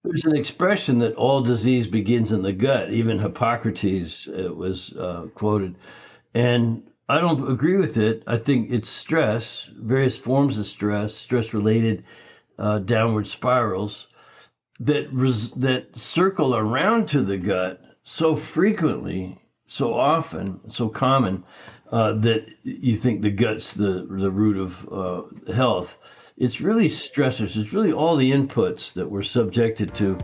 There's an expression that all disease begins in the gut. Even Hippocrates was quoted. And I don't agree with it. I think it's stress, various forms of stress, stress related downward spirals that circle around to the gut so frequently, so often, so common that you think the gut's the root of health. It's really stressors. It's really all the inputs that we're subjected to.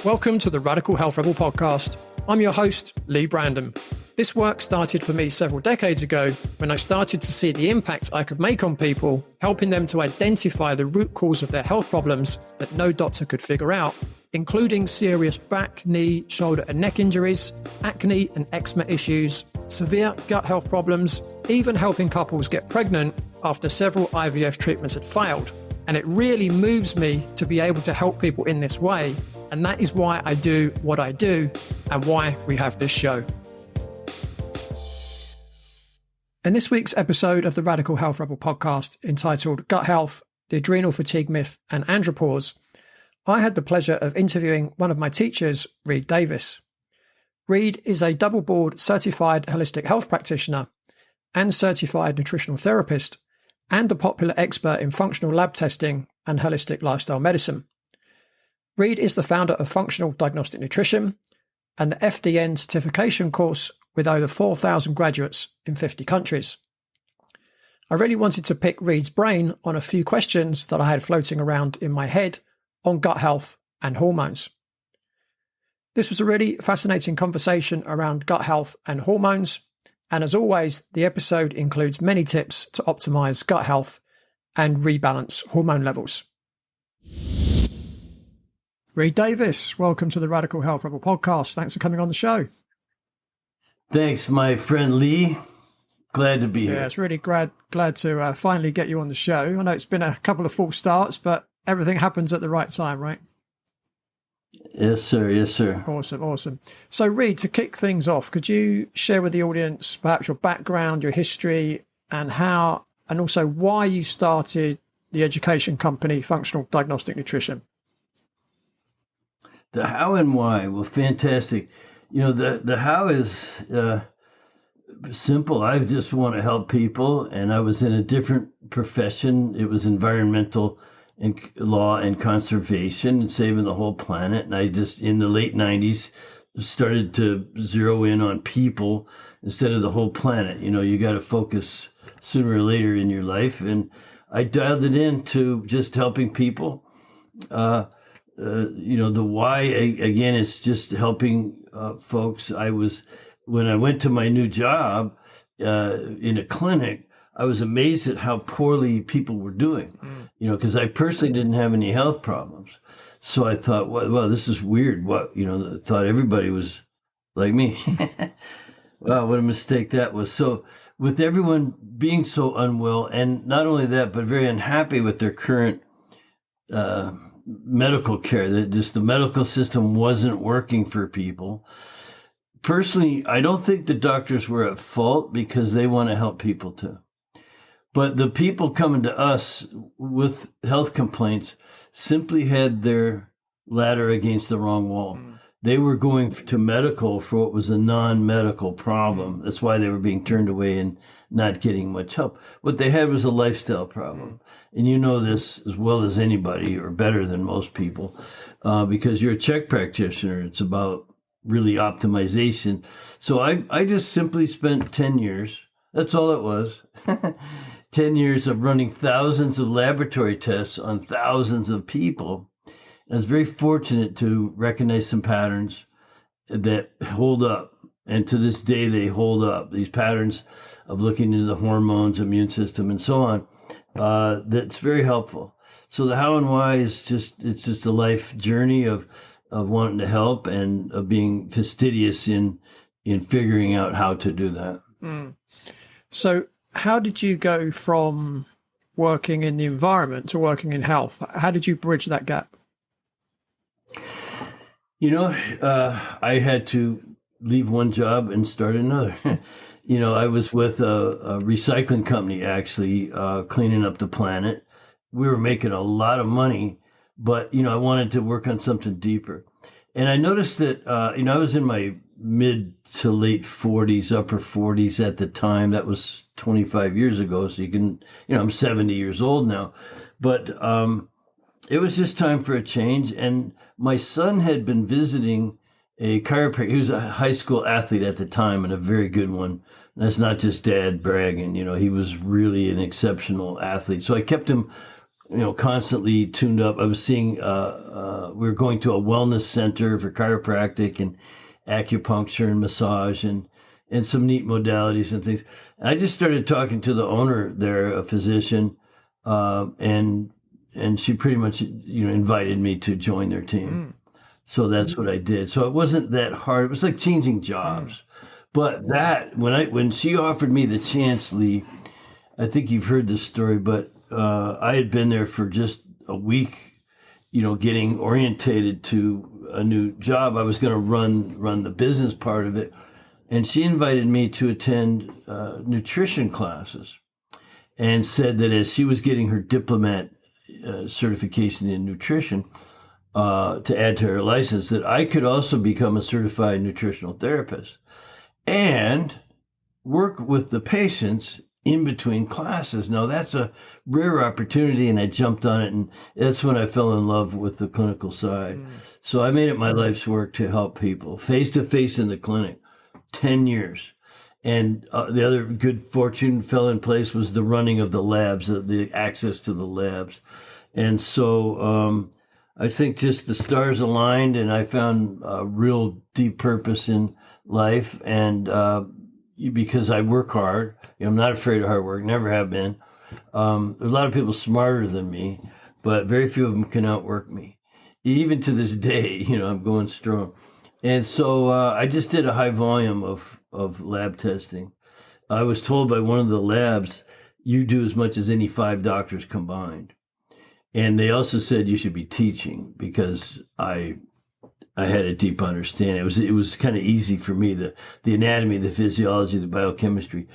Welcome to the Radical Health Rebel podcast. I'm your host, Lee Brandon. This work started for me several decades ago when I started to see the impact I could make on people, helping them to identify the root cause of their health problems that no doctor could figure out, including serious back, knee, shoulder and neck injuries, acne and eczema issues, severe gut health problems, even helping couples get pregnant after several IVF treatments had failed. And it really moves me to be able to help people in this way. And that is why I do what I do and why we have this show. In this week's episode of the Radical Health Rebel podcast entitled Gut Health, the Adrenal Fatigue Myth and Andropause, I had the pleasure of interviewing one of my teachers, Reed Davis. Reed is a double board certified holistic health practitioner and certified nutritional therapist and a popular expert in functional lab testing and holistic lifestyle medicine. Reed is the founder of Functional Diagnostic Nutrition and the FDN Certification Course with over 4,000 graduates in 50 countries. I really wanted to pick Reed's brain on a few questions that I had floating around in my head on gut health and hormones. This was a really fascinating conversation around gut health and hormones. And as always, the episode includes many tips to optimize gut health and rebalance hormone levels. Reed Davis, welcome to the Radical Health Rebel podcast. Thanks for coming on the show. Thanks, my friend Lee. Glad to be here. Yeah, it's really glad to finally get you on the show. I know it's been a couple of false starts, but everything happens at the right time, right? Yes, sir. Yes, sir. Awesome. So, Reed, to kick things off, could you share with the audience perhaps your background, your history, and also why you started the education company, Functional Diagnostic Nutrition? The how and why. Well, fantastic. You know, the how is simple. I just want to help people, and I was in a different profession. It was environmental and law and conservation and saving the whole planet. And I just, in the late 90s, started to zero in on people instead of the whole planet. You know, you got to focus sooner or later in your life. And I dialed it into just helping people. The why, again, is just helping folks. When I went to my new job in a clinic, I was amazed at how poorly people were doing, because I personally didn't have any health problems. So I thought, well, this is weird. I thought everybody was like me. Wow, what a mistake that was. So with everyone being so unwell, and not only that, but very unhappy with their current medical care, that just the medical system wasn't working for people. Personally, I don't think the doctors were at fault because they want to help people too. But the people coming to us with health complaints simply had their ladder against the wrong wall. They were going to medical for what was a non-medical problem. That's why they were being turned away and not getting much help. What they had was a lifestyle problem. And you know this as well as anybody, or better than most people, because you're a Czech practitioner. It's about really optimization. So I just simply spent 10 years. That's all it was. 10 years of running thousands of laboratory tests on thousands of people. I was very fortunate to recognize some patterns that hold up. And to this day, they hold up. These patterns of looking into the hormones, immune system, and so on, that's very helpful. So the how and why is it's just a life journey of wanting to help and of being fastidious in figuring out how to do that. So how did you go from working in the environment to working in health? How did you bridge that gap? I had to leave one job and start another. I was with a recycling company, actually, cleaning up the planet. We were making a lot of money, but, I wanted to work on something deeper. And I noticed that, I was in my mid to late 40s, upper 40s at the time. That was 25 years ago. So you can, I'm 70 years old now. But it was just time for a change. And my son had been visiting a chiropractor. He was a high school athlete at the time and a very good one. That's not just dad bragging. He was really an exceptional athlete. So I kept him constantly tuned up. I was seeing, we were going to a wellness center for chiropractic and acupuncture and massage and some neat modalities and things. And I just started talking to the owner there, a physician, and she pretty much, invited me to join their team. So that's what I did. So it wasn't that hard. It was like changing jobs. But that, when she offered me the chance, Lee, I think you've heard this story, but I had been there for just a week, getting orientated to a new job. I was going to run the business part of it. And she invited me to attend nutrition classes and said that as she was getting her diplomat certification in nutrition to add to her license, that I could also become a certified nutritional therapist and work with the patients in between classes. Now, that's a rare opportunity, and I jumped on it, and that's when I fell in love with the clinical side. So I made it my life's work to help people face-to-face in the clinic, 10 years. And the other good fortune fell in place was the running of the labs, the access to the labs. And so I think just the stars aligned, and I found a real deep purpose in life. And because I work hard, I'm not afraid of hard work, never have been. There's a lot of people smarter than me, but very few of them can outwork me. Even to this day, I'm going strong. And so I just did a high volume of lab testing. I was told by one of the labs, you do as much as any 5 doctors combined. And they also said you should be teaching because I had a deep understanding. It was kind of easy for me. The anatomy, the physiology, the biochemistry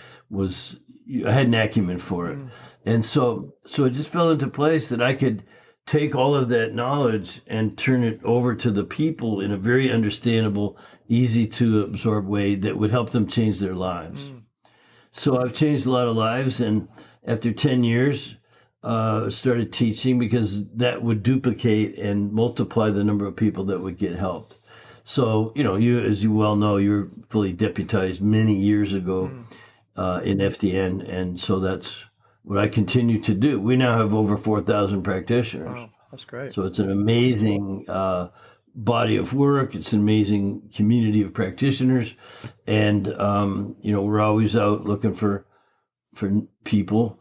I had an acumen for it. And so it just fell into place that I could take all of that knowledge and turn it over to the people in a very understandable, easy to absorb way that would help them change their lives. So I've changed a lot of lives. And after 10 years, started teaching because that would duplicate and multiply the number of people that would get helped. So, you, as you well know, you're fully deputized many years ago in FDN. And so that's what I continue to do. We now have over 4,000 practitioners. Wow, that's great. So it's an amazing body of work. It's an amazing community of practitioners. And, we're always out looking for people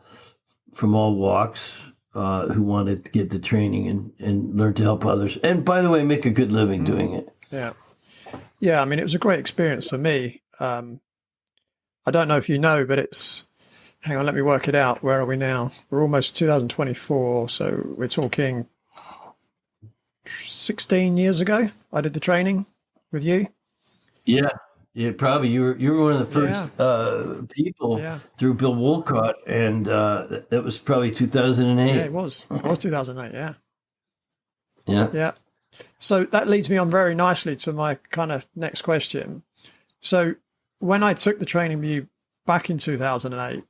from all walks who want to get the training and learn to help others. And by the way, make a good living doing it. Yeah. Yeah. I mean, it was a great experience for me. I don't know if you know, but hang on, let me work it out. Where are we now? We're almost 2024. So we're talking 16 years ago. I did the training with you. Yeah. Yeah, probably you were one of the first people through Bill Wolcott, and that was probably 2008. Yeah, it was 2008. Yeah. Yeah. So that leads me on very nicely to my kind of next question. So when I took the training with you back in 2008,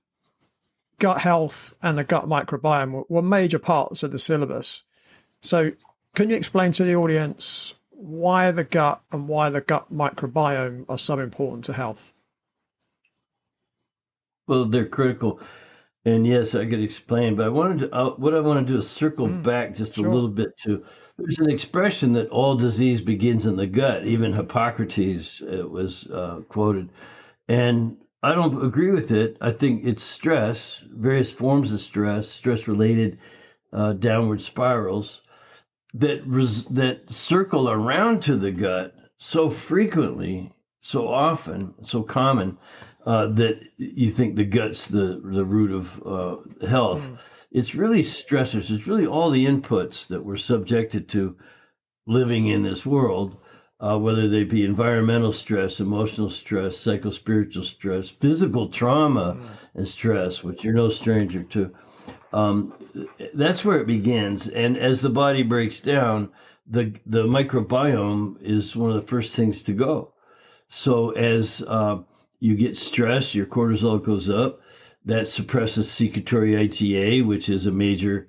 gut health and the gut microbiome were major parts of the syllabus. So can you explain to the audience why the gut and why the gut microbiome are so important to health? Well, they're critical. And yes, I could explain, but what I want to do is circle back just a little bit to, there's an expression that all disease begins in the gut. Even Hippocrates was quoted. And I don't agree with it. I think it's stress, various forms of stress-related downward spirals that circle around to the gut so frequently, so often, so common, that you think the gut's the root of health. It's really stressors. It's really all the inputs that we're subjected to living in this world, whether they be environmental stress, emotional stress, psychospiritual stress, physical trauma and stress, which you're no stranger to. that's where it begins. And as the body breaks down, the microbiome is one of the first things to go. So as you get stressed, your cortisol goes up. That suppresses secretory IgA, which is a major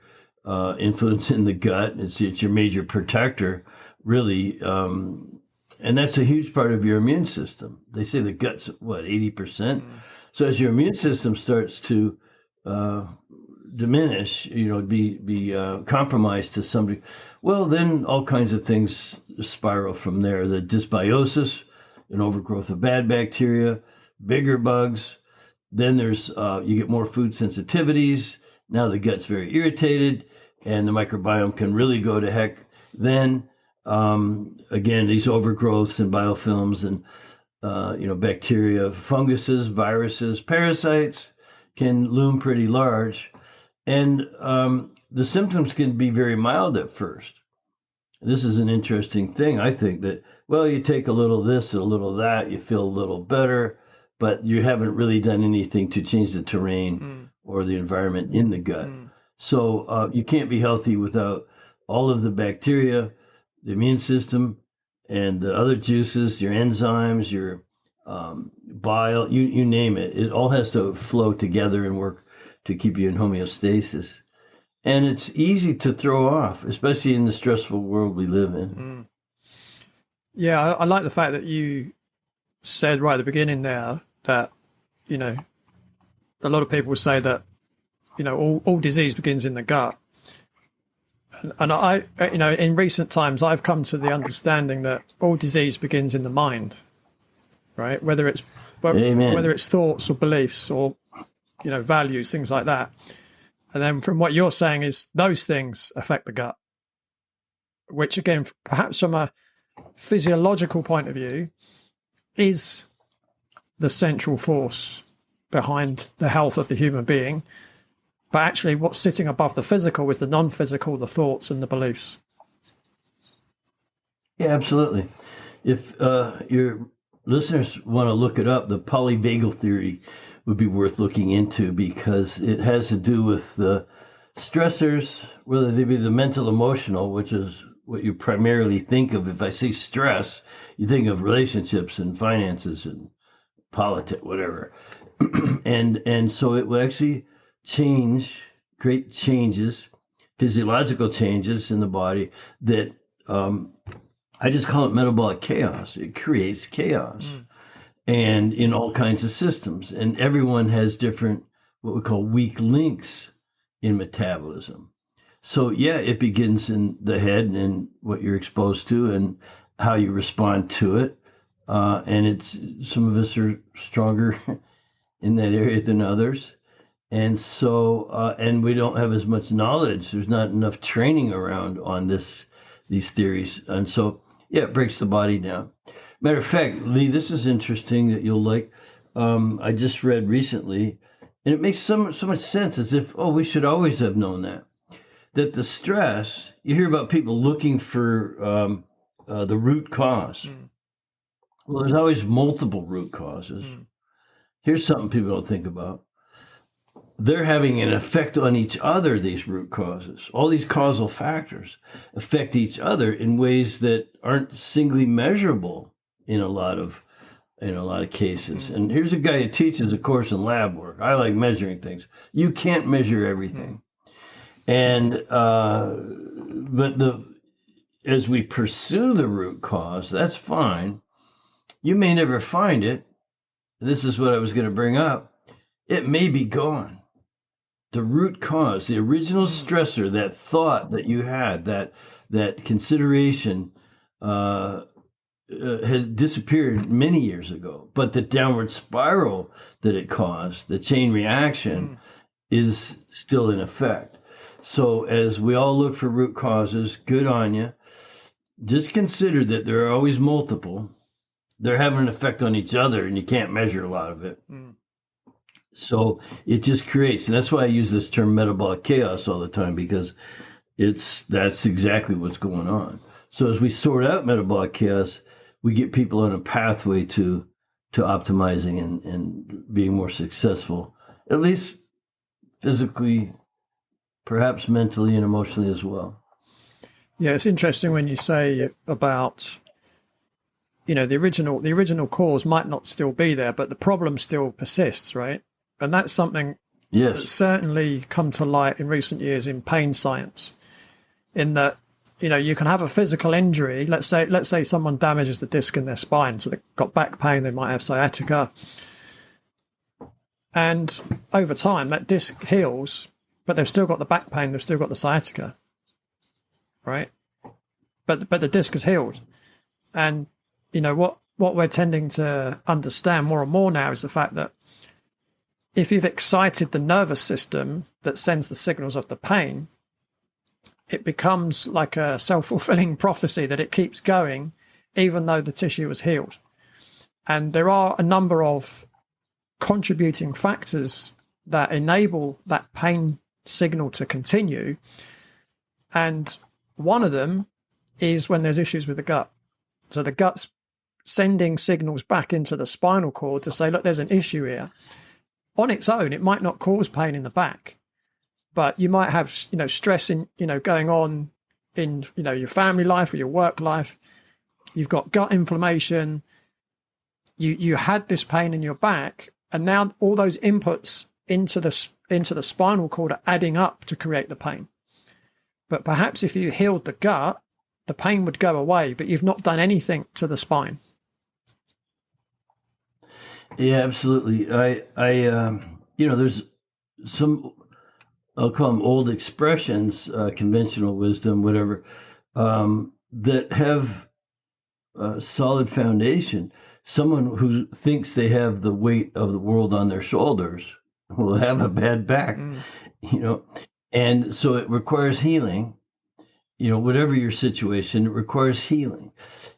influence in the gut. It's your major protector, really. And that's a huge part of your immune system. They say the gut's, 80%? So as your immune system starts to diminish, be compromised to some degree, well, then all kinds of things spiral from there. The dysbiosis, an overgrowth of bad bacteria, bigger bugs. Then there's you get more food sensitivities. Now the gut's very irritated, and the microbiome can really go to heck. Then again, these overgrowths and biofilms and bacteria, funguses, viruses, parasites can loom pretty large, and the symptoms can be very mild at first. This is an interesting thing. I think that, well, you take a little of this, a little of that, you feel a little better, but you haven't really done anything to change the terrain or the environment in the gut. So you can't be healthy without all of the bacteria, the immune system, and the other juices, your enzymes, your bile, you name it. It all has to flow together and work to keep you in homeostasis. And it's easy to throw off, especially in the stressful world we live in. Yeah, I like the fact that you said right at the beginning there that, a lot of people say that, all disease begins in the gut. And I, in recent times, I've come to the understanding that all disease begins in the mind, right? Whether it's thoughts or beliefs or, values, things like that. And then from what you're saying is those things affect the gut, which again, perhaps from a physiological point of view, is the central force behind the health of the human being. But actually what's sitting above the physical is the non-physical, the thoughts and the beliefs. Yeah, absolutely. If your listeners want to look it up, the polyvagal theory would be worth looking into, because it has to do with the stressors, whether they be the mental, emotional, which is what you primarily think of. If I say stress, you think of relationships and finances and politics, whatever. and so it will actually create changes, physiological changes in the body that I just call it metabolic chaos. It creates chaos. And in all kinds of systems. And everyone has different, what we call weak links in metabolism. So yeah, it begins in the head and what you're exposed to and how you respond to it. And some of us are stronger in that area than others. And so, and we don't have as much knowledge. There's not enough training around on these theories. And so, yeah, it breaks the body down. Matter of fact, Lee, this is interesting that you'll like. I just read recently, and it makes so much sense, as if, we should always have known that the stress, you hear about people looking for the root cause. Well, there's always multiple root causes. Here's something people don't think about. They're having an effect on each other, these root causes. All these causal factors affect each other in ways that aren't singly measurable in a lot of cases. And here's a guy who teaches a course in lab work. I like measuring things. You can't measure everything. And but as we pursue the root cause, that's fine. You may never find it. This is what I was going to bring up. It may be gone. The root cause, the original stressor, that thought that you had, that consideration, has disappeared many years ago, but the downward spiral that it caused, the chain reaction, is still in effect. So as we all look for root causes, good on you. Just consider that there are always multiple. They're having an effect on each other, and you can't measure a lot of it. So it just creates, and that's why I use this term metabolic chaos all the time, because that's exactly what's going on. So as we sort out metabolic chaos, we get people on a pathway to optimizing and being more successful, at least physically, perhaps mentally and emotionally as well. Yeah, it's interesting when you say about, the original cause might not still be there, but the problem still persists, right? And that's something that's Yes. certainly come to light in recent years in pain science, in that, you can have a physical injury. Let's say someone damages the disc in their spine, so they've got back pain, they might have sciatica. And over time, that disc heals, but they've still got the back pain, they've still got the sciatica, right? But the disc is healed. And, what we're tending to understand more and more now is the fact that if you've excited the nervous system that sends the signals of the pain, it becomes like a self-fulfilling prophecy that it keeps going, even though the tissue is healed. And there are a number of contributing factors that enable that pain signal to continue. And one of them is when there's issues with the gut. So the gut's sending signals back into the spinal cord to say, look, there's an issue here. On its own, it might not cause pain in the back, but you might have, stress in, going on in, your family life or your work life. You've got gut inflammation. You had this pain in your back, and now all those inputs into the spinal cord are adding up to create the pain. But perhaps if you healed the gut, the pain would go away, but you've not done anything to the spine. Yeah, absolutely. There's some, I'll call them old expressions, conventional wisdom, whatever, that have a solid foundation. Someone who thinks they have the weight of the world on their shoulders will have a bad back, and so it requires healing. Whatever your situation, it requires healing.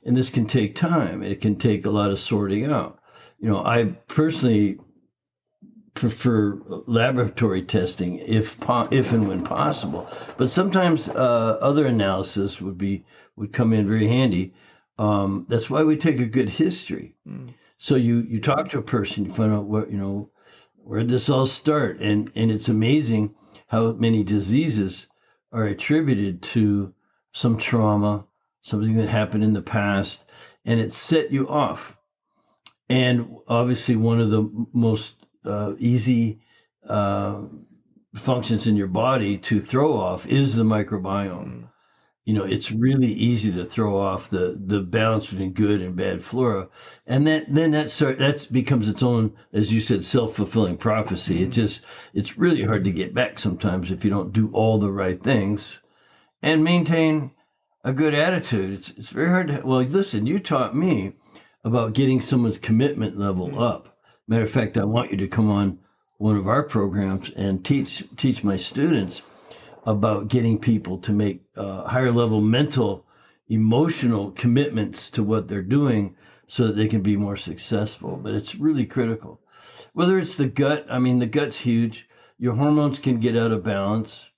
And this can take time. It can take a lot of sorting out. I personally prefer laboratory testing if and when possible. But sometimes other analysis would come in very handy. That's why we take a good history. So you talk to a person, you find out where did this all start, and it's amazing how many diseases are attributed to some trauma, something that happened in the past, and it set you off. And obviously, one of the most easy functions in your body to throw off is the microbiome. It's really easy to throw off the balance between good and bad flora, and that becomes its own, as you said, self-fulfilling prophecy. It's really hard to get back sometimes if you don't do all the right things and maintain a good attitude. It's very hard to. Well, listen, you taught me about getting someone's commitment level up. Matter of fact, I want you to come on one of our programs and teach my students about getting people to make higher level mental, emotional commitments to what they're doing so that they can be more successful. But it's really critical. Whether it's the gut, the gut's huge. Your hormones can get out of balance.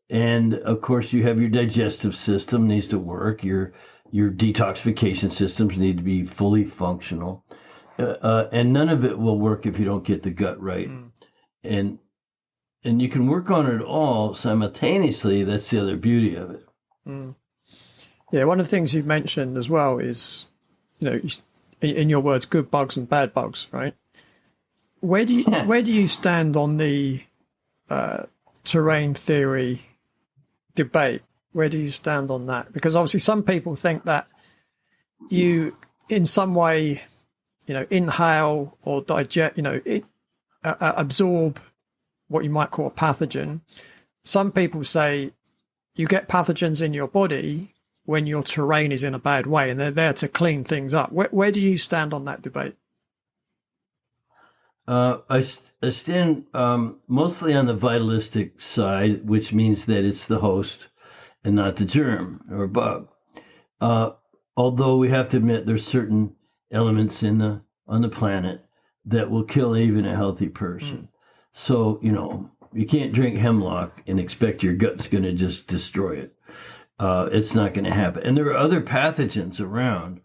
And of course, you have your digestive system needs to work. Your detoxification systems need to be fully functional. And none of it will work if you don't get the gut right. And you can work on it all simultaneously. That's the other beauty of it. Yeah, one of the things you mentioned as well is, in your words, good bugs and bad bugs, right? Where do you stand on the terrain theory debate? Where do you stand on that? Because obviously some people think that you, in some way, inhale or digest, absorb what you might call a pathogen. Some people say you get pathogens in your body when your terrain is in a bad way, and they're there to clean things up. Where do you stand on that debate? I stand mostly on the vitalistic side, which means that it's the host and not the germ or bug. Although we have to admit there's certain elements on the planet that will kill even a healthy person. So, you can't drink hemlock and expect your gut's going to just destroy it. It's not going to happen. And there are other pathogens around,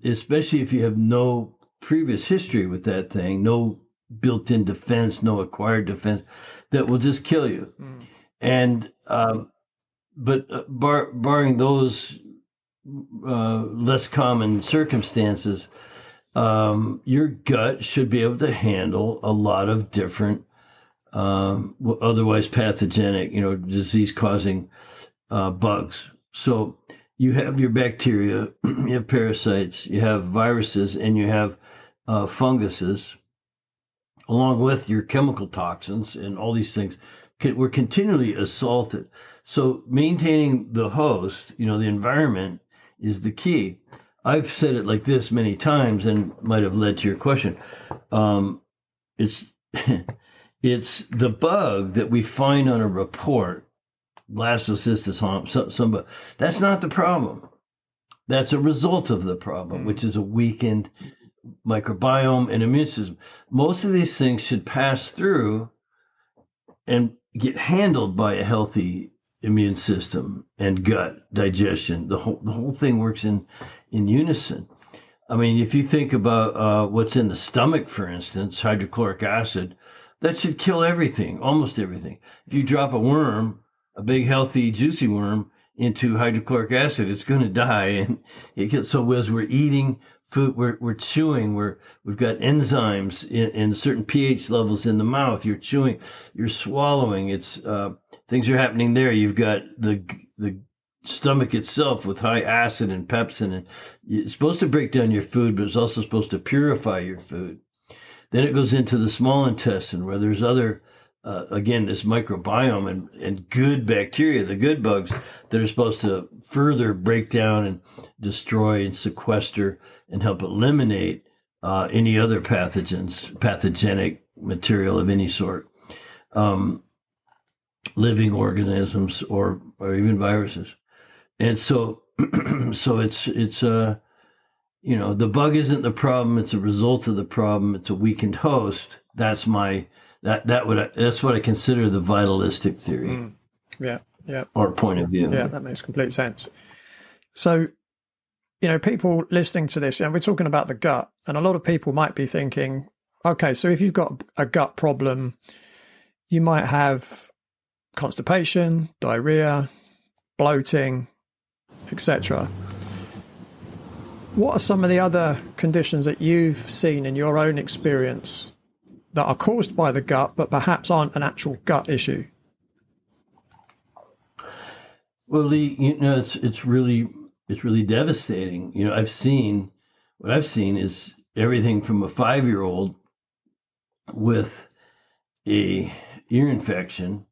especially if you have no previous history with that thing, no built-in defense, no acquired defense, that will just kill you. And barring those less common circumstances, your gut should be able to handle a lot of different otherwise pathogenic, disease-causing bugs. So you have your bacteria, you have parasites, you have viruses, and you have funguses, along with your chemical toxins and all these things. We're continually assaulted. So maintaining the host, the environment, is the key. I've said it like this many times, and might have led to your question. It's it's the bug that we find on a report, blastocystis hump. That's not the problem. That's a result of the problem, which is a weakened microbiome and immune system. Most of these things should pass through and get handled by a healthy immune system and gut digestion. The whole thing works in unison. I mean, if you think about what's in the stomach, for instance, hydrochloric acid, that should kill everything, almost everything. If you drop a worm, a big, healthy, juicy worm, into hydrochloric acid, it's going to die. And so as we're eating food, we're chewing, we've got enzymes in certain pH levels in the mouth. You're chewing, you're swallowing. It's things are happening there. You've got the stomach itself with high acid and pepsin, and it's supposed to break down your food, but it's also supposed to purify your food. Then it goes into the small intestine, where there's other again, this microbiome and good bacteria, the good bugs that are supposed to further break down and destroy and sequester and help eliminate any other pathogenic material of any sort, living organisms or even viruses. And so it's the bug isn't the problem. It's a result of the problem. It's a weakened host. That's what I consider the vitalistic theory. Yeah. Or point of view. Yeah, that makes complete sense. So, people listening to this, and we're talking about the gut, and a lot of people might be thinking, okay, so if you've got a gut problem, you might have constipation, diarrhea, bloating, etc. What are some of the other conditions that you've seen in your own experience that are caused by the gut, but perhaps aren't an actual gut issue? Well, Lee, it's really devastating. What I've seen is everything from a 5-year-old with a ear infection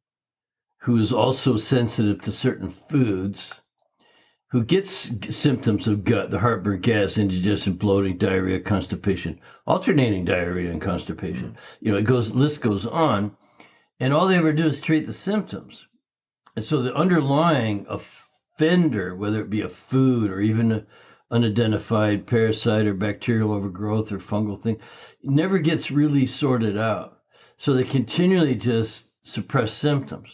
who is also sensitive to certain foods, who gets symptoms of gut, the heartburn, gas, indigestion, bloating, diarrhea, constipation, alternating diarrhea and constipation. List goes on, and all they ever do is treat the symptoms. And so the underlying offender, whether it be a food or even an unidentified parasite or bacterial overgrowth or fungal thing, never gets really sorted out. So they continually just suppress symptoms.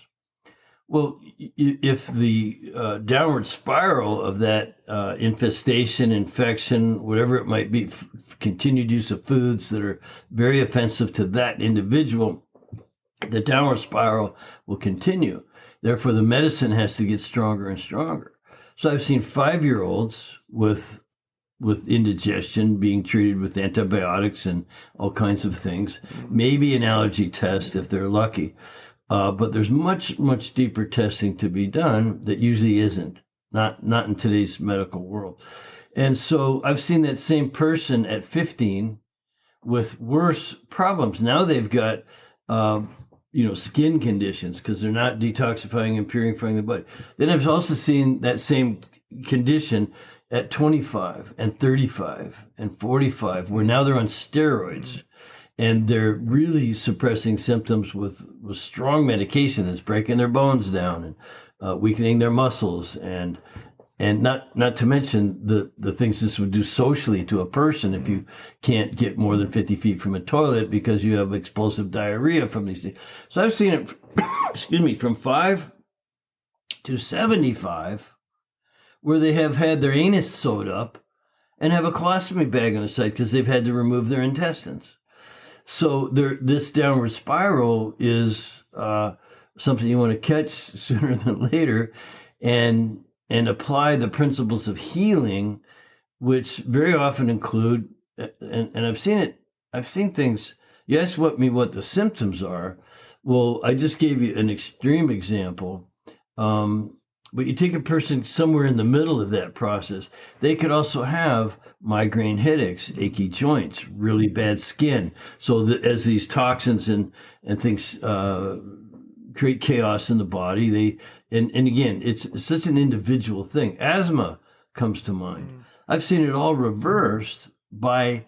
Well, if the downward spiral of that infestation, infection, whatever it might be, continued use of foods that are very offensive to that individual, the downward spiral will continue. Therefore, the medicine has to get stronger and stronger. So I've seen 5-year-olds with indigestion being treated with antibiotics and all kinds of things, maybe an allergy test if they're lucky. But there's much, much deeper testing to be done that usually isn't, not in today's medical world. And so I've seen that same person at 15 with worse problems. Now they've got, skin conditions because they're not detoxifying and purifying the body. Then I've also seen that same condition at 25 and 35 and 45, where now they're on steroids. And they're really suppressing symptoms with strong medication that's breaking their bones down and weakening their muscles, and not to mention the things this would do socially to a person if you can't get more than 50 feet from a toilet because you have explosive diarrhea from these things. So I've seen it, from 5 to 75, where they have had their anus sewed up and have a colostomy bag on the side because they've had to remove their intestines. So this downward spiral is something you want to catch sooner than later, and apply the principles of healing, which very often include, and I've seen things. You asked what the symptoms are. Well, I just gave you an extreme example. But you take a person somewhere in the middle of that process, they could also have migraine headaches, achy joints, really bad skin. So that as these toxins and things create chaos in the body, and again, it's such an individual thing. Asthma comes to mind. I've seen it all reversed by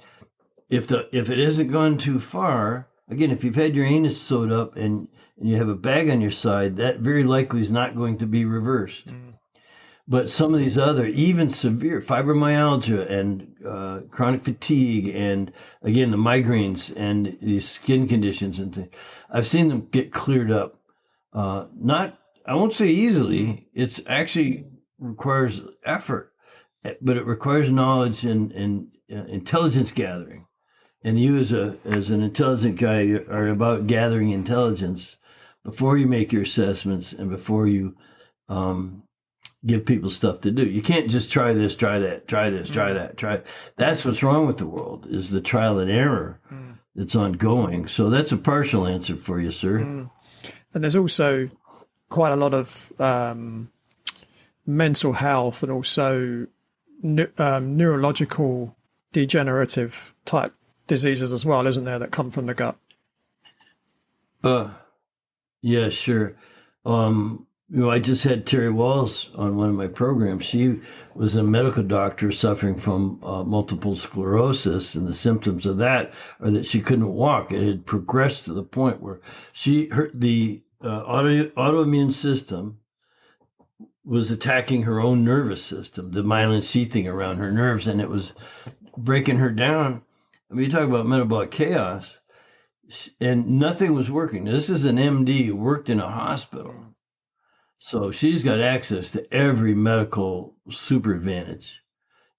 if it hasn't gone too far. Again, if you've had your anus sewed up and you have a bag on your side, that very likely is not going to be reversed. But some of these other, even severe fibromyalgia and chronic fatigue, and again, the migraines and these skin conditions and things, I've seen them get cleared up. Not, I won't say easily, it's actually requires effort, but it requires knowledge and intelligence gathering. And you as an intelligent guy are about gathering intelligence before you make your assessments and before you give people stuff to do. You can't just try this, try that, try this, try that, try. That's what's wrong with the world, is the trial and error that's ongoing. So that's a partial answer for you, sir. And there's also quite a lot of mental health and also neurological degenerative type diseases as well, isn't there, that come from the gut? Yeah, sure. I just had Terry Walls on one of my programs. She was a medical doctor suffering from multiple sclerosis, and the symptoms of that are that she couldn't walk. It had progressed to the point where the autoimmune system was attacking her own nervous system, the myelin sheathing around her nerves, and it was breaking her down. I mean, you talk about metabolic chaos, and nothing was working. This is an MD who worked in a hospital. So she's got access to every medical super advantage.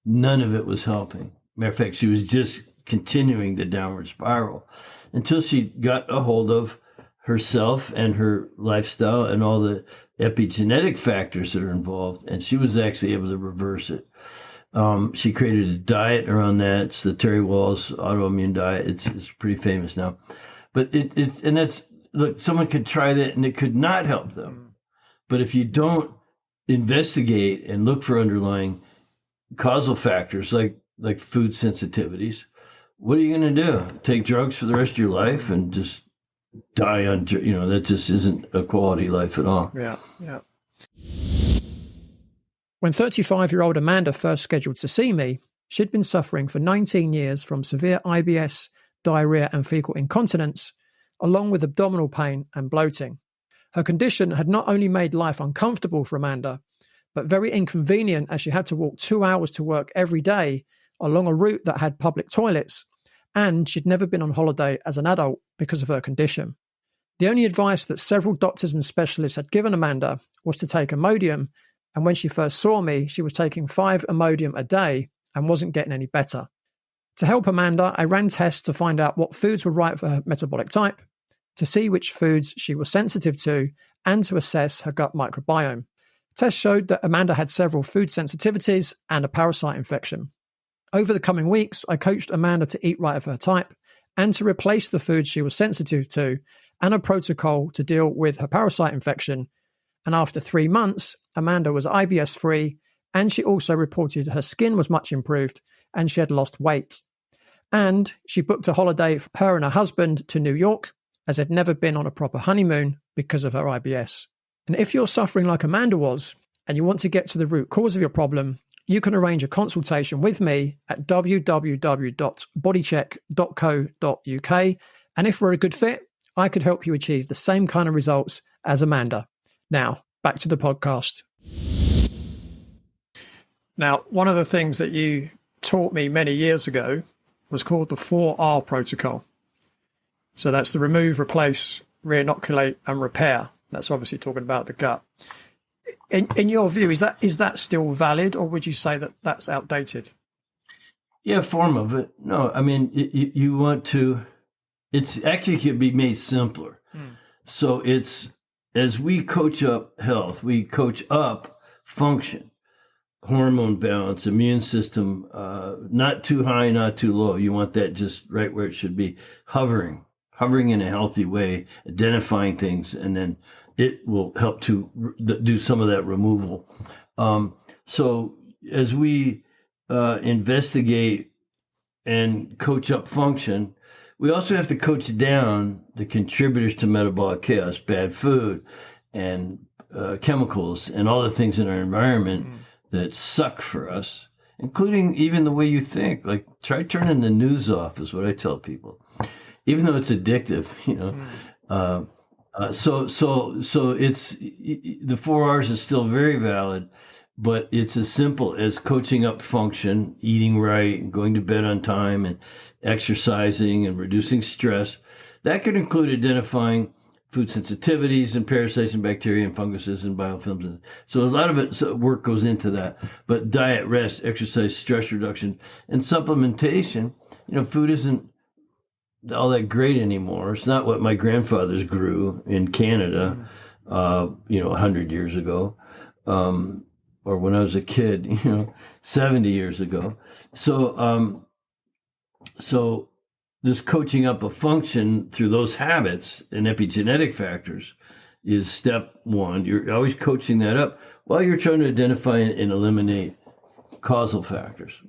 None of it was helping. Matter of fact, she was just continuing the downward spiral until she got a hold of herself and her lifestyle and all the epigenetic factors that are involved. And she was actually able to reverse it. She created a diet around that. It's the Terry Walls autoimmune diet. It's pretty famous now. But look, someone could try that and it could not help them. But if you don't investigate and look for underlying causal factors like food sensitivities, what are you going to do? Take drugs for the rest of your life and just die on, that just isn't a quality life at all. Yeah, yeah. When 35-year-old Amanda first scheduled to see me, she'd been suffering for 19 years from severe IBS, diarrhea and fecal incontinence, along with abdominal pain and bloating. Her condition had not only made life uncomfortable for Amanda, but very inconvenient, as she had to walk 2 hours to work every day along a route that had public toilets, and she'd never been on holiday as an adult because of her condition. The only advice that several doctors and specialists had given Amanda was to take Imodium, and when she first saw me, she was taking 5 Imodium a day and wasn't getting any better. To help Amanda, I ran tests to find out what foods were right for her metabolic type, to see which foods she was sensitive to, and to assess her gut microbiome. Tests showed that Amanda had several food sensitivities and a parasite infection. Over the coming weeks, I coached Amanda to eat right of her type and to replace the foods she was sensitive to, and a protocol to deal with her parasite infection. And after 3 months, Amanda was IBS-free, and she also reported her skin was much improved and she had lost weight. And she booked a holiday for her and her husband to New York, as they'd never been on a proper honeymoon because of her IBS. And if you're suffering like Amanda was, and you want to get to the root cause of your problem, you can arrange a consultation with me at www.bodycheck.co.uk. And if we're a good fit, I could help you achieve the same kind of results as Amanda. Now, back to the podcast. Now, one of the things that you taught me many years ago was called the 4R protocol. So that's the remove, replace, re-inoculate, and repair. That's obviously talking about the gut. In your view, is that still valid, or would you say that that's outdated? Yeah, form of it. No, I mean, you want to, it's actually could be made simpler. So it's as we coach up health, we coach up function, hormone balance, immune system, not too high, not too low. You want that just right where it should be, hovering in a healthy way, identifying things, and then it will help to do some of that removal. So as we investigate and coach up function, we also have to coach down the contributors to metabolic chaos, bad food and chemicals and all the things in our environment that suck for us, including even the way you think. Like, try turning the news off is what I tell people, even though it's addictive, So it's the 4 R's is still very valid, but it's as simple as coaching up function, eating right, and going to bed on time, and exercising and reducing stress. That could include identifying food sensitivities and parasites and bacteria and funguses and biofilms. So a lot of work goes into that. But diet, rest, exercise, stress reduction, and supplementation. Food isn't all that great anymore. It's not what my grandfathers grew in Canada, 100 years ago, or when I was a kid, 70 years ago. So this coaching up of function through those habits and epigenetic factors is step one. You're always coaching that up while you're trying to identify and eliminate causal factors,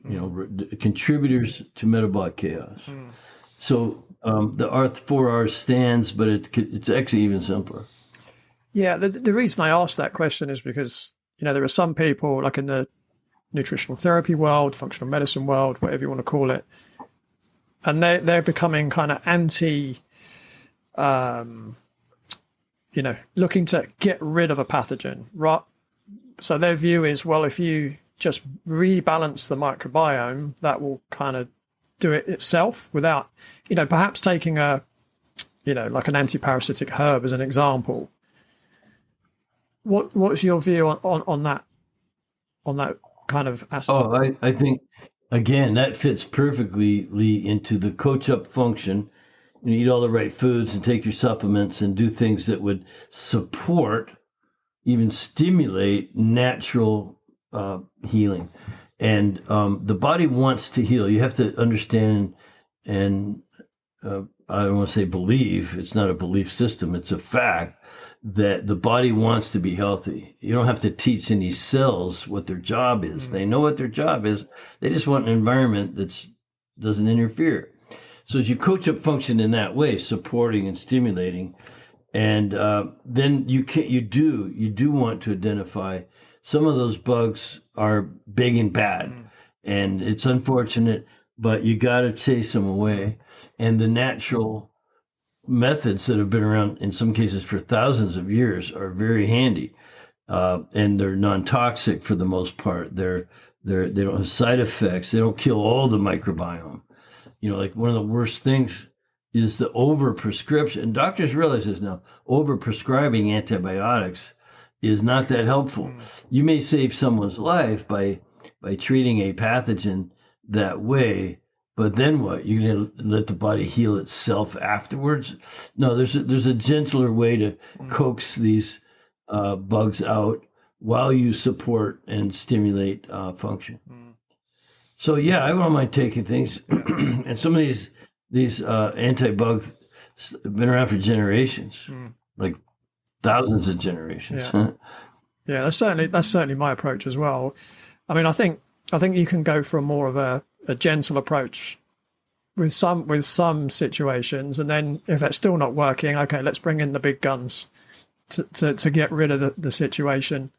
contributors to metabolic chaos. So the 4 R's stands, but it's actually even simpler. Yeah, the reason I asked that question is because, there are some people, like in the nutritional therapy world, functional medicine world, whatever you want to call it, and they're becoming kind of anti, looking to get rid of a pathogen, right? So their view is, well, if you just rebalance the microbiome, that will kind of do it itself without, perhaps taking like an anti-parasitic herb as an example. What's your view on that kind of aspect? Oh, I think, again, that fits perfectly, Lee, into the coach up function. You eat all the right foods and take your supplements and do things that would support, even stimulate natural healing. And the body wants to heal. You have to understand, and I don't want to say believe. It's not a belief system. It's a fact that the body wants to be healthy. You don't have to teach any cells what their job is. They know what their job is. They just want an environment that doesn't interfere. So as you coach up function in that way, supporting and stimulating, and then you do want to identify some of those bugs are big and bad, and it's unfortunate, but you got to chase them away. And the natural methods that have been around in some cases for thousands of years are very handy, and they're non-toxic for the most part. They don't have side effects. They don't kill all the microbiome. Like one of the worst things is the overprescription. And doctors realize this now. Overprescribing antibiotics is not that helpful. You may save someone's life by treating a pathogen that way, but then what? You're going to let the body heal itself afterwards? No, there's a gentler way to coax these bugs out while you support and stimulate function. So yeah, I don't mind taking things, and some of these anti-bugs have been around for generations, like thousands of generations. Yeah, that's certainly my approach as well. I mean, I think you can go for more of a gentle approach with some situations, and then if it's still not working, okay, let's bring in the big guns to get rid of the situation.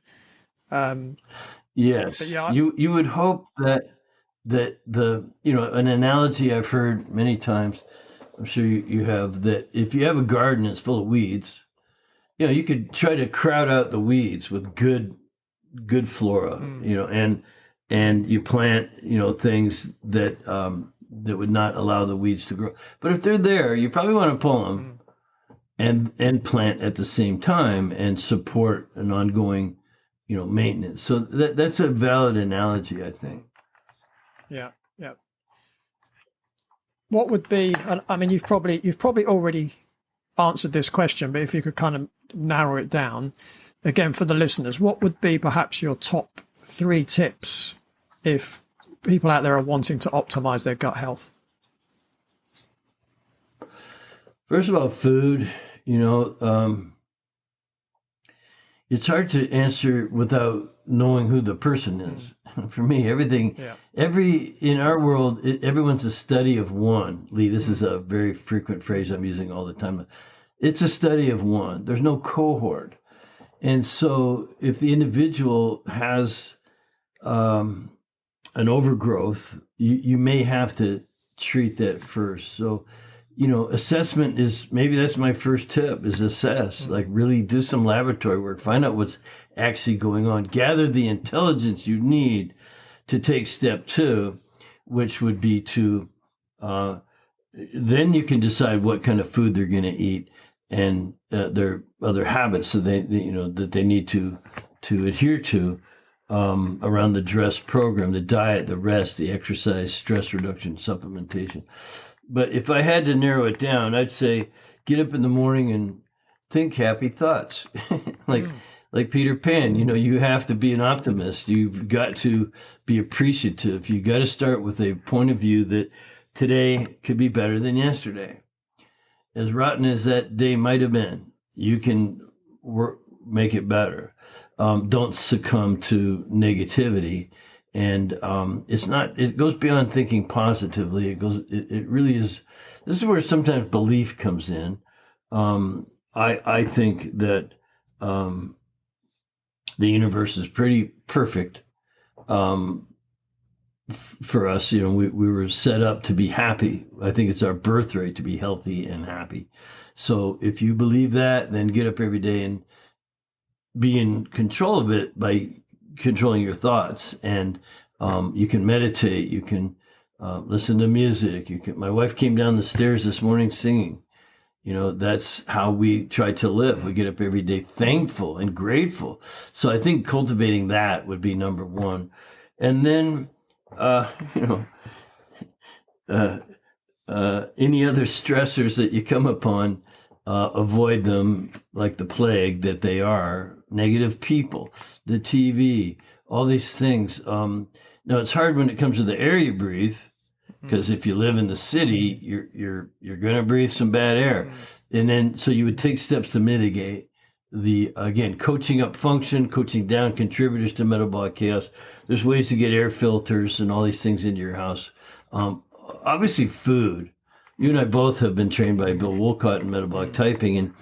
Yes, yeah, you would hope that the an analogy I've heard many times, I'm sure you have, that if you have a garden that's full of weeds, you could try to crowd out the weeds with good flora, and you plant things that would not allow the weeds to grow. But if they're there, you probably want to pull them and plant at the same time and support an ongoing maintenance. So that's a valid analogy, I think. Yeah. What would be? I mean, you've probably already answered this question, but if you could kind of narrow it down again for the listeners, what would be perhaps your top 3 tips if people out there are wanting to optimize their gut health? First of all, food, it's hard to answer without knowing who the person is. For me, in our world, everyone's a study of one. Lee, this is a very frequent phrase I'm using all the time. It's a study of one. There's no cohort. And so if the individual has an overgrowth, you may have to treat that first. So, assessment is, maybe that's my first tip, is assess, like really do some laboratory work, find out what's actually going on, gather the intelligence you need to take step 2, which would be to, then you can decide what kind of food they're going to eat and their other habits that they need to adhere to around the DRESS program, the diet, the rest, the exercise, stress reduction, supplementation. But if I had to narrow it down, I'd say get up in the morning and think happy thoughts. Like Peter Pan, you have to be an optimist. You've got to be appreciative. You got to start with a point of view that today could be better than yesterday. As rotten as that day might have been, you can make it better. Don't succumb to negativity. And it goes beyond thinking positively. It really is. This is where sometimes belief comes in. I think that the universe is pretty perfect for us. We were set up to be happy. I think it's our birthright to be healthy and happy. So if you believe that, then get up every day and be in control of it by controlling your thoughts. And you can meditate, you can listen to music. My wife came down the stairs this morning singing. That's how we try to live. We get up every day thankful and grateful. So I think cultivating that would be number 1. And then, any other stressors that you come upon, avoid them like the plague that they are. Negative people, the TV, all these things. Now it's hard when it comes to the air you breathe, because if you live in the city, you're going to breathe some bad air. And then so you would take steps to mitigate coaching up function, coaching down contributors to metabolic chaos. There's ways to get air filters and all these things into your house. Obviously food. You and I both have been trained by Bill Wolcott in metabolic typing and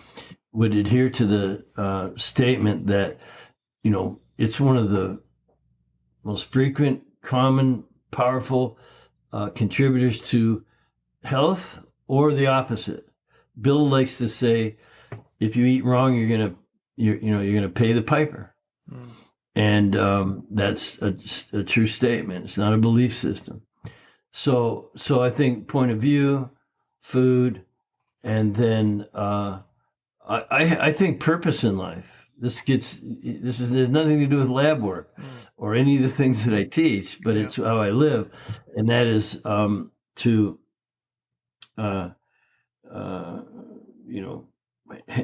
would adhere to the statement that, it's one of the most frequent, common, powerful contributors to health, or the opposite. Bill likes to say, if you eat wrong, you're gonna pay the piper, and that's a true statement. It's not a belief system. So I think point of view, food, and then I think purpose in life. There's nothing to do with lab work or any of the things that I teach, but it's how I live, and that is to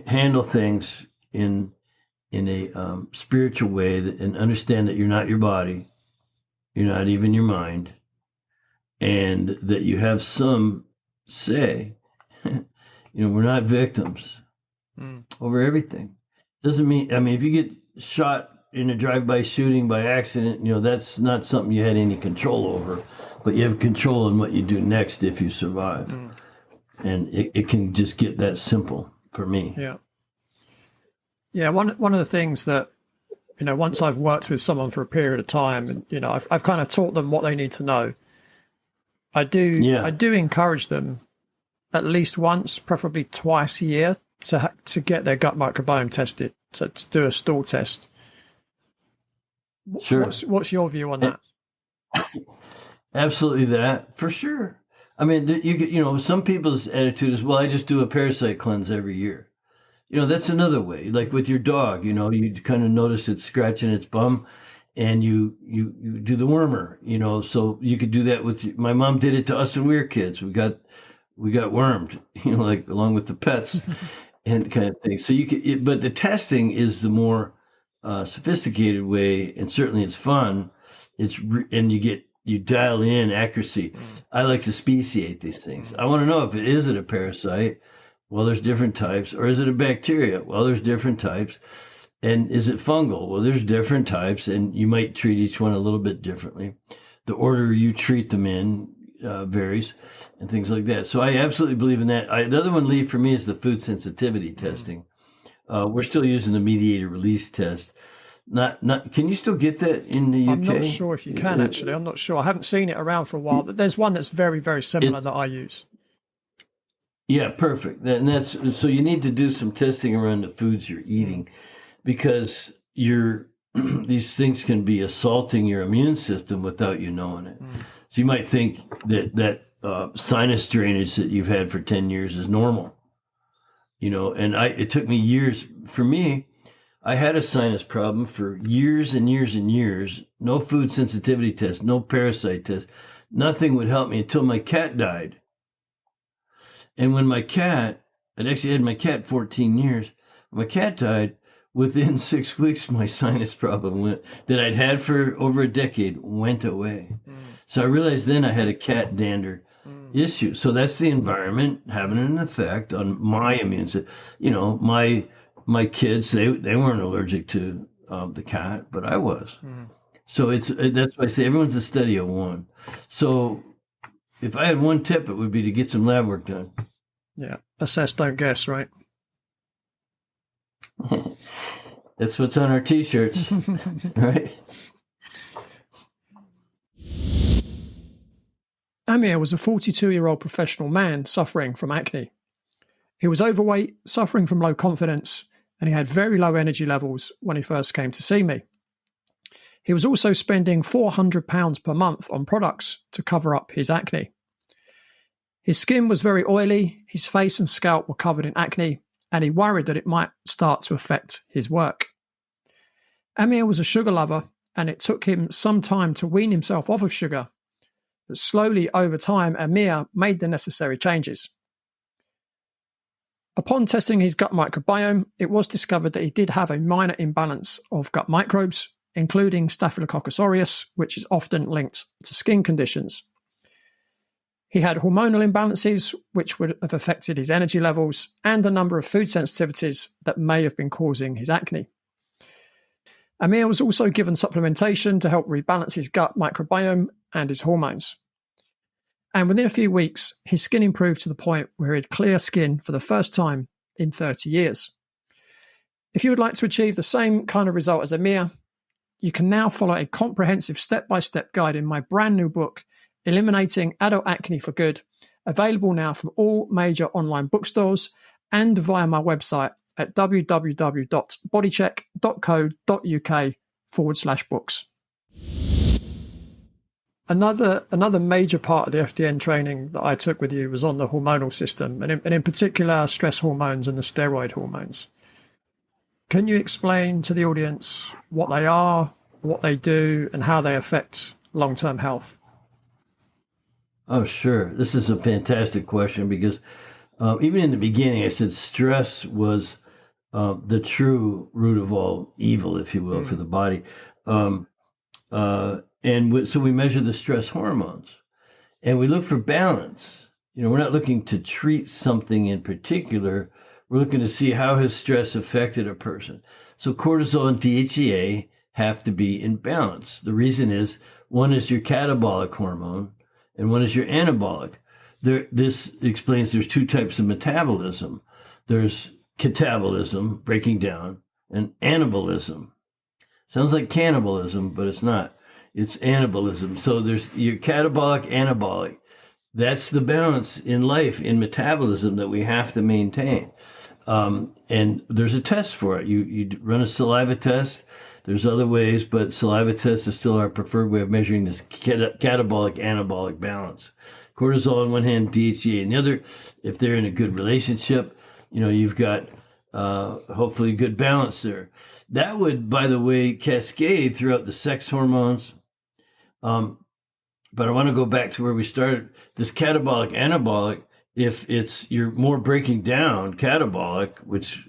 handle things in a spiritual way, and understand that you're not your body, you're not even your mind, and that you have some say. We're not victims over everything. Doesn't mean, if you get shot in a drive-by shooting by accident, that's not something you had any control over, but you have control in what you do next if you survive. And it can just get that simple for me. Yeah. One of the things that, once I've worked with someone for a period of time, and, I've kind of taught them what they need to know. I do encourage them at least once, preferably twice a year, to get their gut microbiome tested, to do a stool test. Sure. What's your view on that? Absolutely, that for sure. Some people's attitude is, well, I just do a parasite cleanse every year. That's another way. Like with your dog, you kind of notice it's scratching its bum, and you do the wormer. So you could do that with my mom did it to us when we were kids. We we got wormed, like along with the pets and kind of thing. So but the testing is the more sophisticated way, and certainly it's fun. And you dial in accuracy. I like to speciate these things. I want to know is it a parasite? Well, there's different types. Or is it a bacteria? Well, there's different types. And is it fungal? Well, there's different types, and you might treat each one a little bit differently. The order you treat them in varies, and things like that. So I absolutely believe in that. The other one, Lee, for me is the food sensitivity testing. We're still using the mediator release test. Not. Can you still get that in the UK? I'm not sure if you can, actually. I'm not sure. I haven't seen it around for a while, but there's one that's very, very similar that I use. Yeah, perfect. And so you need to do some testing around the foods you're eating, because these things can be assaulting your immune system without you knowing it. So you might think that sinus drainage that you've had for 10 years is normal, and it took me years. For me, I had a sinus problem for years and years and years. No food sensitivity test, no parasite test. Nothing would help me until my cat died. And when I'd actually had my cat 14 years. When my cat died, within 6 weeks, my sinus problem that I'd had for over a decade went away. So I realized then I had a cat dander issue. So that's the environment having an effect on my immune system. My kids, they weren't allergic to the cat, but I was. So that's why I say everyone's a study of one. So if I had one tip, it would be to get some lab work done. Yeah. Assess, don't guess, right? That's what's on our T-shirts, right? Amir was a 42-year-old professional man suffering from acne. He was overweight, suffering from low confidence, and he had very low energy levels when he first came to see me. He was also spending £400 per month on products to cover up his acne. His skin was very oily, his face and scalp were covered in acne, and he worried that it might start to affect his work. Amir was a sugar lover, and it took him some time to wean himself off of sugar, but slowly over time, Amir made the necessary changes. Upon testing his gut microbiome, it was discovered that he did have a minor imbalance of gut microbes, including Staphylococcus aureus, which is often linked to skin conditions. He had hormonal imbalances, which would have affected his energy levels, and a number of food sensitivities that may have been causing his acne. Amir was also given supplementation to help rebalance his gut microbiome and his hormones. And within a few weeks, his skin improved to the point where he had clear skin for the first time in 30 years. If you would like to achieve the same kind of result as Amir, you can now follow a comprehensive step-by-step guide in my brand new book, Eliminating Adult Acne for Good, available now from all major online bookstores and via my website at www.bodycheck.co.uk/books. Another major part of the FDN training that I took with you was on the hormonal system, and in particular stress hormones and the steroid hormones. Can you explain to the audience what they are, what they do, and how they affect long-term health? Oh, sure. This is a fantastic question because even in the beginning, I said stress was the true root of all evil, if you will, for the body. So we measure the stress hormones and we look for balance. We're not looking to treat something in particular. We're looking to see how has stress affected a person. So cortisol and DHEA have to be in balance. The reason is one is your catabolic hormone and one is your anabolic. This explains there's two types of metabolism. There's catabolism, breaking down, and anabolism. Sounds like cannibalism, but it's not. It's anabolism. So there's your catabolic, anabolic. That's the balance in life, in metabolism that we have to maintain. And there's a test for it. You run a saliva test. There's other ways, but saliva test is still our preferred way of measuring this catabolic, anabolic balance. Cortisol on one hand, DHEA on the other. If they're in a good relationship, you've got hopefully good balance there. That would, by the way, cascade throughout the sex hormones. But I want to go back to where we started. This catabolic, anabolic if you're more breaking down catabolic, which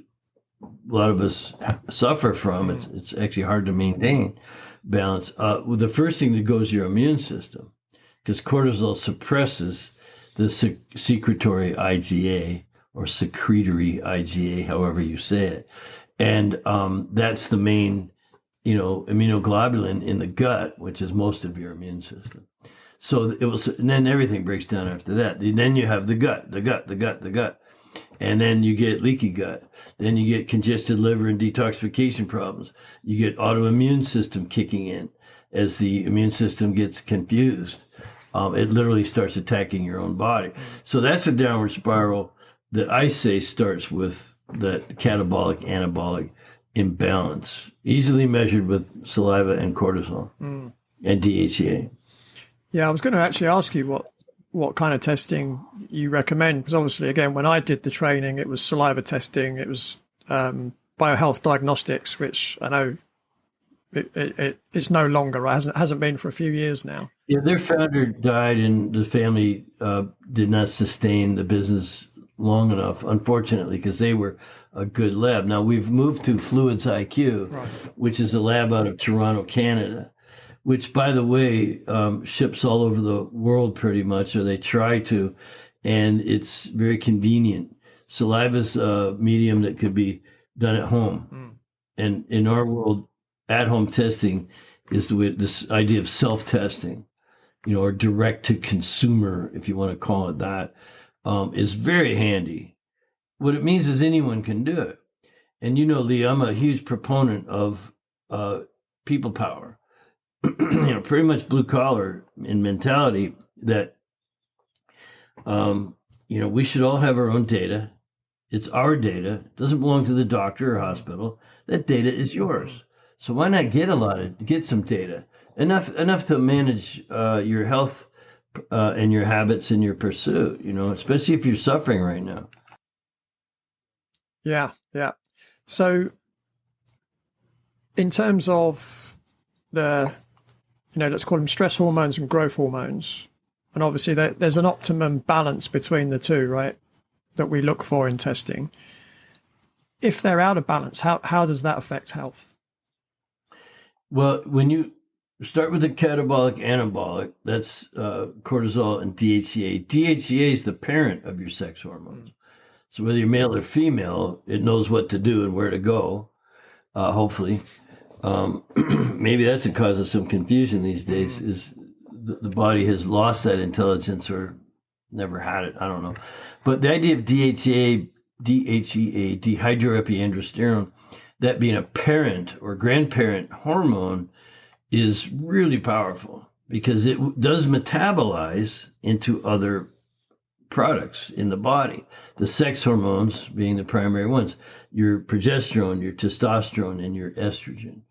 a lot of us suffer from, it's actually hard to maintain balance. The first thing that goes to your immune system, because cortisol suppresses the secretory IgA or secretory IgA, however you say it. And that's the main, immunoglobulin in the gut, which is most of your immune system. So and then everything breaks down after that. Then you have the gut. And then you get leaky gut. Then you get congested liver and detoxification problems. You get autoimmune system kicking in as the immune system gets confused. It literally starts attacking your own body. So that's a downward spiral that I say starts with that catabolic anabolic imbalance, easily measured with saliva and cortisol and DHEA. Yeah, I was going to actually ask you what kind of testing you recommend, because obviously, again, when I did the training, it was saliva testing, it was biohealth diagnostics, which I know it's no longer, right? Hasn't been for a few years now. Yeah, their founder died, and the family did not sustain the business long enough, unfortunately, because they were a good lab. Now we've moved to Fluids IQ, right, which is a lab out of Toronto, Canada, which, by the way, ships all over the world pretty much, or they try to, and it's very convenient. Saliva's a medium that could be done at home. And in our world, at-home testing is this idea of self-testing, or direct-to-consumer, if you want to call it that, is very handy. What it means is anyone can do it. And Lee, I'm a huge proponent of people power. Pretty much blue collar in mentality that, we should all have our own data. It's our data. It doesn't belong to the doctor or hospital. That data is yours. So why not get some data? Enough to manage your health and your habits and your pursuit, especially if you're suffering right now. Yeah. So in terms of the, let's call them stress hormones and growth hormones, and obviously there's an optimum balance between the two, right, that we look for in testing. If they're out of balance, how does that affect health? Well, when you start with the catabolic anabolic, that's cortisol and DHEA. DHEA is the parent of your sex hormones. So whether you're male or female, it knows what to do and where to go, hopefully. Maybe that's the cause of some confusion these days, is the body has lost that intelligence or never had it. I don't know. But the idea of DHEA, dehydroepiandrosterone, that being a parent or grandparent hormone, is really powerful because it does metabolize into other products in the body. The sex hormones being the primary ones, your progesterone, your testosterone, and your estrogen.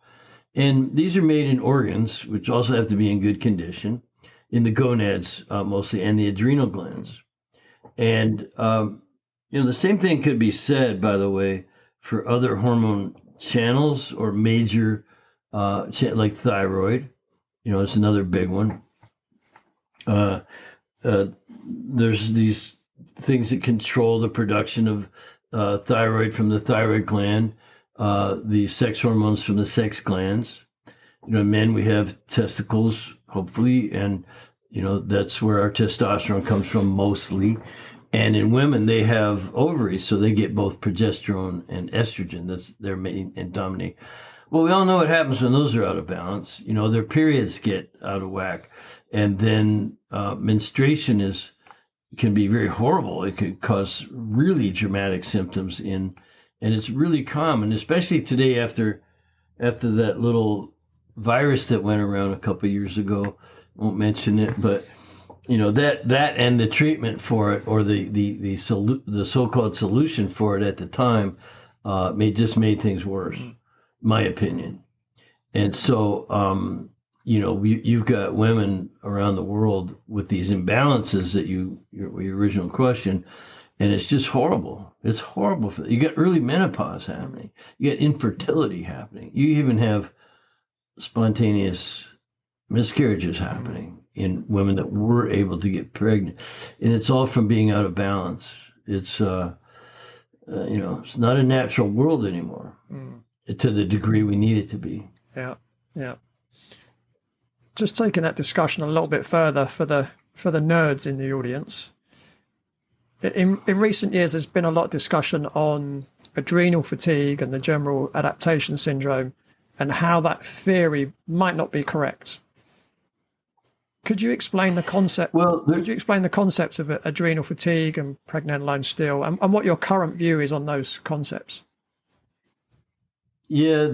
And these are made in organs, which also have to be in good condition, in the gonads mostly, and the adrenal glands. And, the same thing could be said, by the way, for other hormone channels or major, like thyroid, it's another big one. There's these things that control the production of thyroid from the thyroid gland, the sex hormones from the sex glands. Men, we have testicles, hopefully, and, that's where our testosterone comes from mostly. And in women, they have ovaries, so they get both progesterone and estrogen. That's their main and dominate. Well, we all know what happens when those are out of balance. Their periods get out of whack. And then menstruation can be very horrible. It could cause really dramatic symptoms and it's really common, especially today after that little virus that went around a couple of years ago. Won't mention it, but that and the treatment for it, or the so-called solution for it at the time, made things worse, my opinion. And so, you've got women around the world with these imbalances that your original question, and it's just horrible. It's horrible. You got early menopause happening. You got infertility happening. You even have spontaneous miscarriages happening. in women that were able to get pregnant. And it's all from being out of balance. It's, it's not a natural world anymore to the degree we need it to be. Yeah. Yeah. Just taking that discussion a little bit further for the nerds in the audience. In recent years, there's been a lot of discussion on adrenal fatigue and the general adaptation syndrome and how that theory might not be correct. Could you explain the concept? Well, could you explain the concepts of adrenal fatigue and pregnenolone steal, and what your current view is on those concepts? Yeah,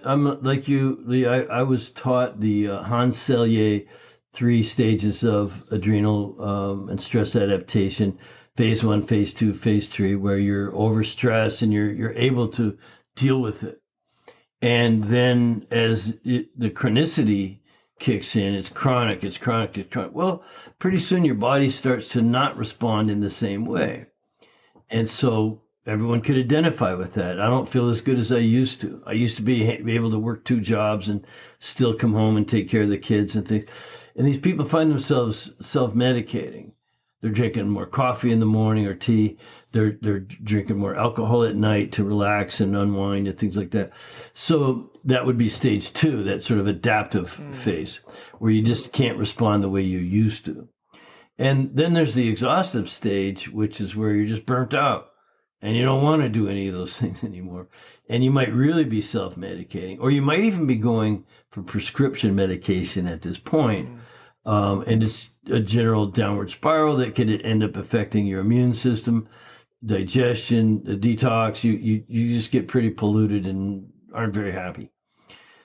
I'm like you, Lee. I was taught the Hans Selye 3 stages of adrenal and stress adaptation: phase 1, phase 2, phase 3, where you're overstressed and you're able to deal with it. And then as the chronicity kicks in, it's chronic. Well, pretty soon your body starts to not respond in the same way. And so everyone could identify with that. I don't feel as good as I used to. I used to be able to work 2 jobs and still come home and take care of the kids and things. And these people find themselves self-medicating. They're drinking more coffee in the morning or tea. They're drinking more alcohol at night to relax and unwind and things like that. So that would be stage 2, that sort of adaptive phase where you just can't respond the way you used to. And then there's the exhaustive stage, which is where you're just burnt out and you don't want to do any of those things anymore. And you might really be self-medicating, or you might even be going for prescription medication at this point. And it's a general downward spiral that could end up affecting your immune system, digestion, the detox. You just get pretty polluted and aren't very happy.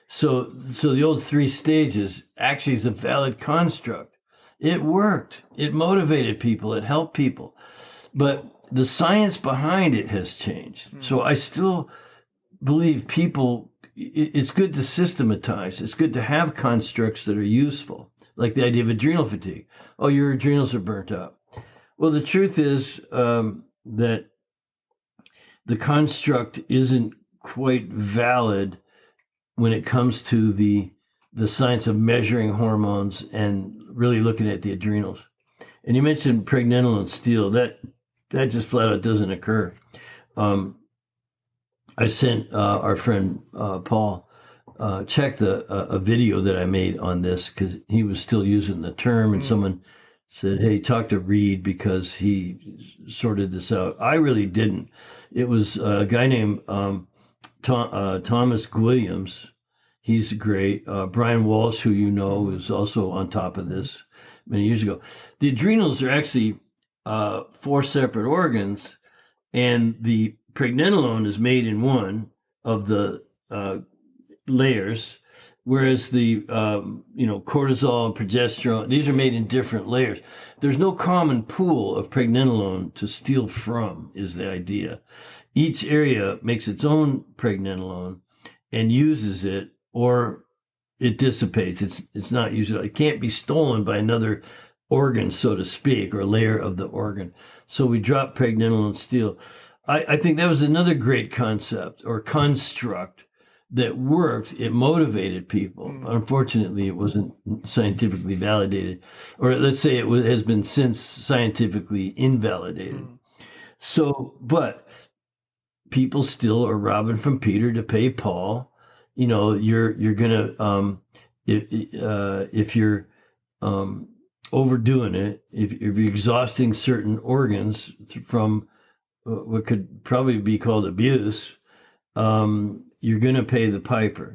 So the old 3 stages actually is a valid construct. It worked. It motivated people. It helped people. But the science behind it has changed. So I still believe it's good to systematize. It's good to have constructs that are useful, like the idea of adrenal fatigue. Oh, your adrenals are burnt out. Well, the truth is that the construct isn't quite valid when it comes to the science of measuring hormones and really looking at the adrenals. And you mentioned pregnenolone steal. That just flat out doesn't occur. I sent our friend Paul checked a video that I made on this because he was still using the term, and someone said, "Hey, talk to Reed because he sorted this out." I really didn't. It was a guy named Thomas Williams. He's great. Brian Walsh, who you know, is also on top of this many years ago. The adrenals are actually 4 separate organs, and the pregnenolone is made in one of the layers, whereas the cortisol and progesterone, these are made in different layers. There's no common pool of pregnenolone to steal from, is the idea. Each area makes its own pregnenolone and uses it, or it dissipates. It's not used. It can't be stolen by another organ, so to speak, or layer of the organ. So we drop pregnenolone steal. I think that was another great concept or construct that worked. It motivated people. Unfortunately, it wasn't scientifically validated, or let's say it has been since scientifically invalidated. So, but people still are robbing from Peter to pay Paul. You're gonna if you're overdoing it, if you're exhausting certain organs from what could probably be called abuse, you're going to pay the piper.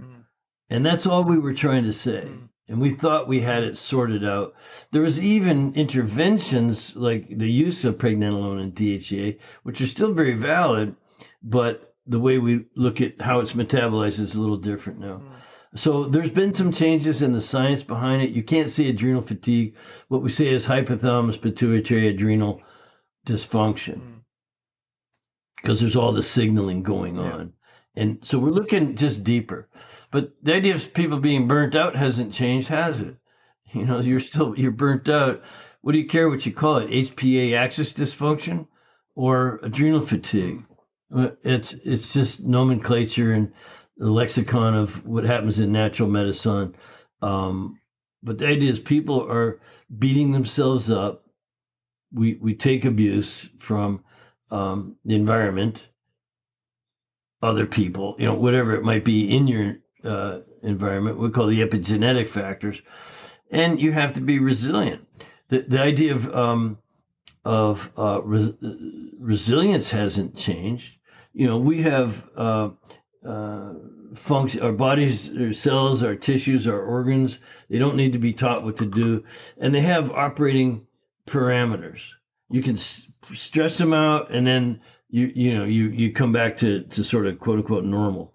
And that's all we were trying to say. And we thought we had it sorted out. There was even interventions like the use of pregnenolone and DHEA, which are still very valid, but the way we look at how it's metabolized is a little different now. So there's been some changes in the science behind it. You can't say adrenal fatigue. What we say is hypothalamus pituitary adrenal dysfunction, because there's all the signaling going on. And so we're looking just deeper. But the idea of people being burnt out hasn't changed, has it? You're burnt out. What do you care what you call it? HPA axis dysfunction or adrenal fatigue? It's just nomenclature and the lexicon of what happens in natural medicine. But the idea is people are beating themselves up. We take abuse from the environment, other people, whatever it might be in your environment. We call the epigenetic factors, and you have to be resilient. The idea of resilience hasn't changed. We have function, our bodies, our cells, our tissues, our organs. They don't need to be taught what to do, and they have operating parameters. You can stress them out, and then you come back to sort of quote unquote normal,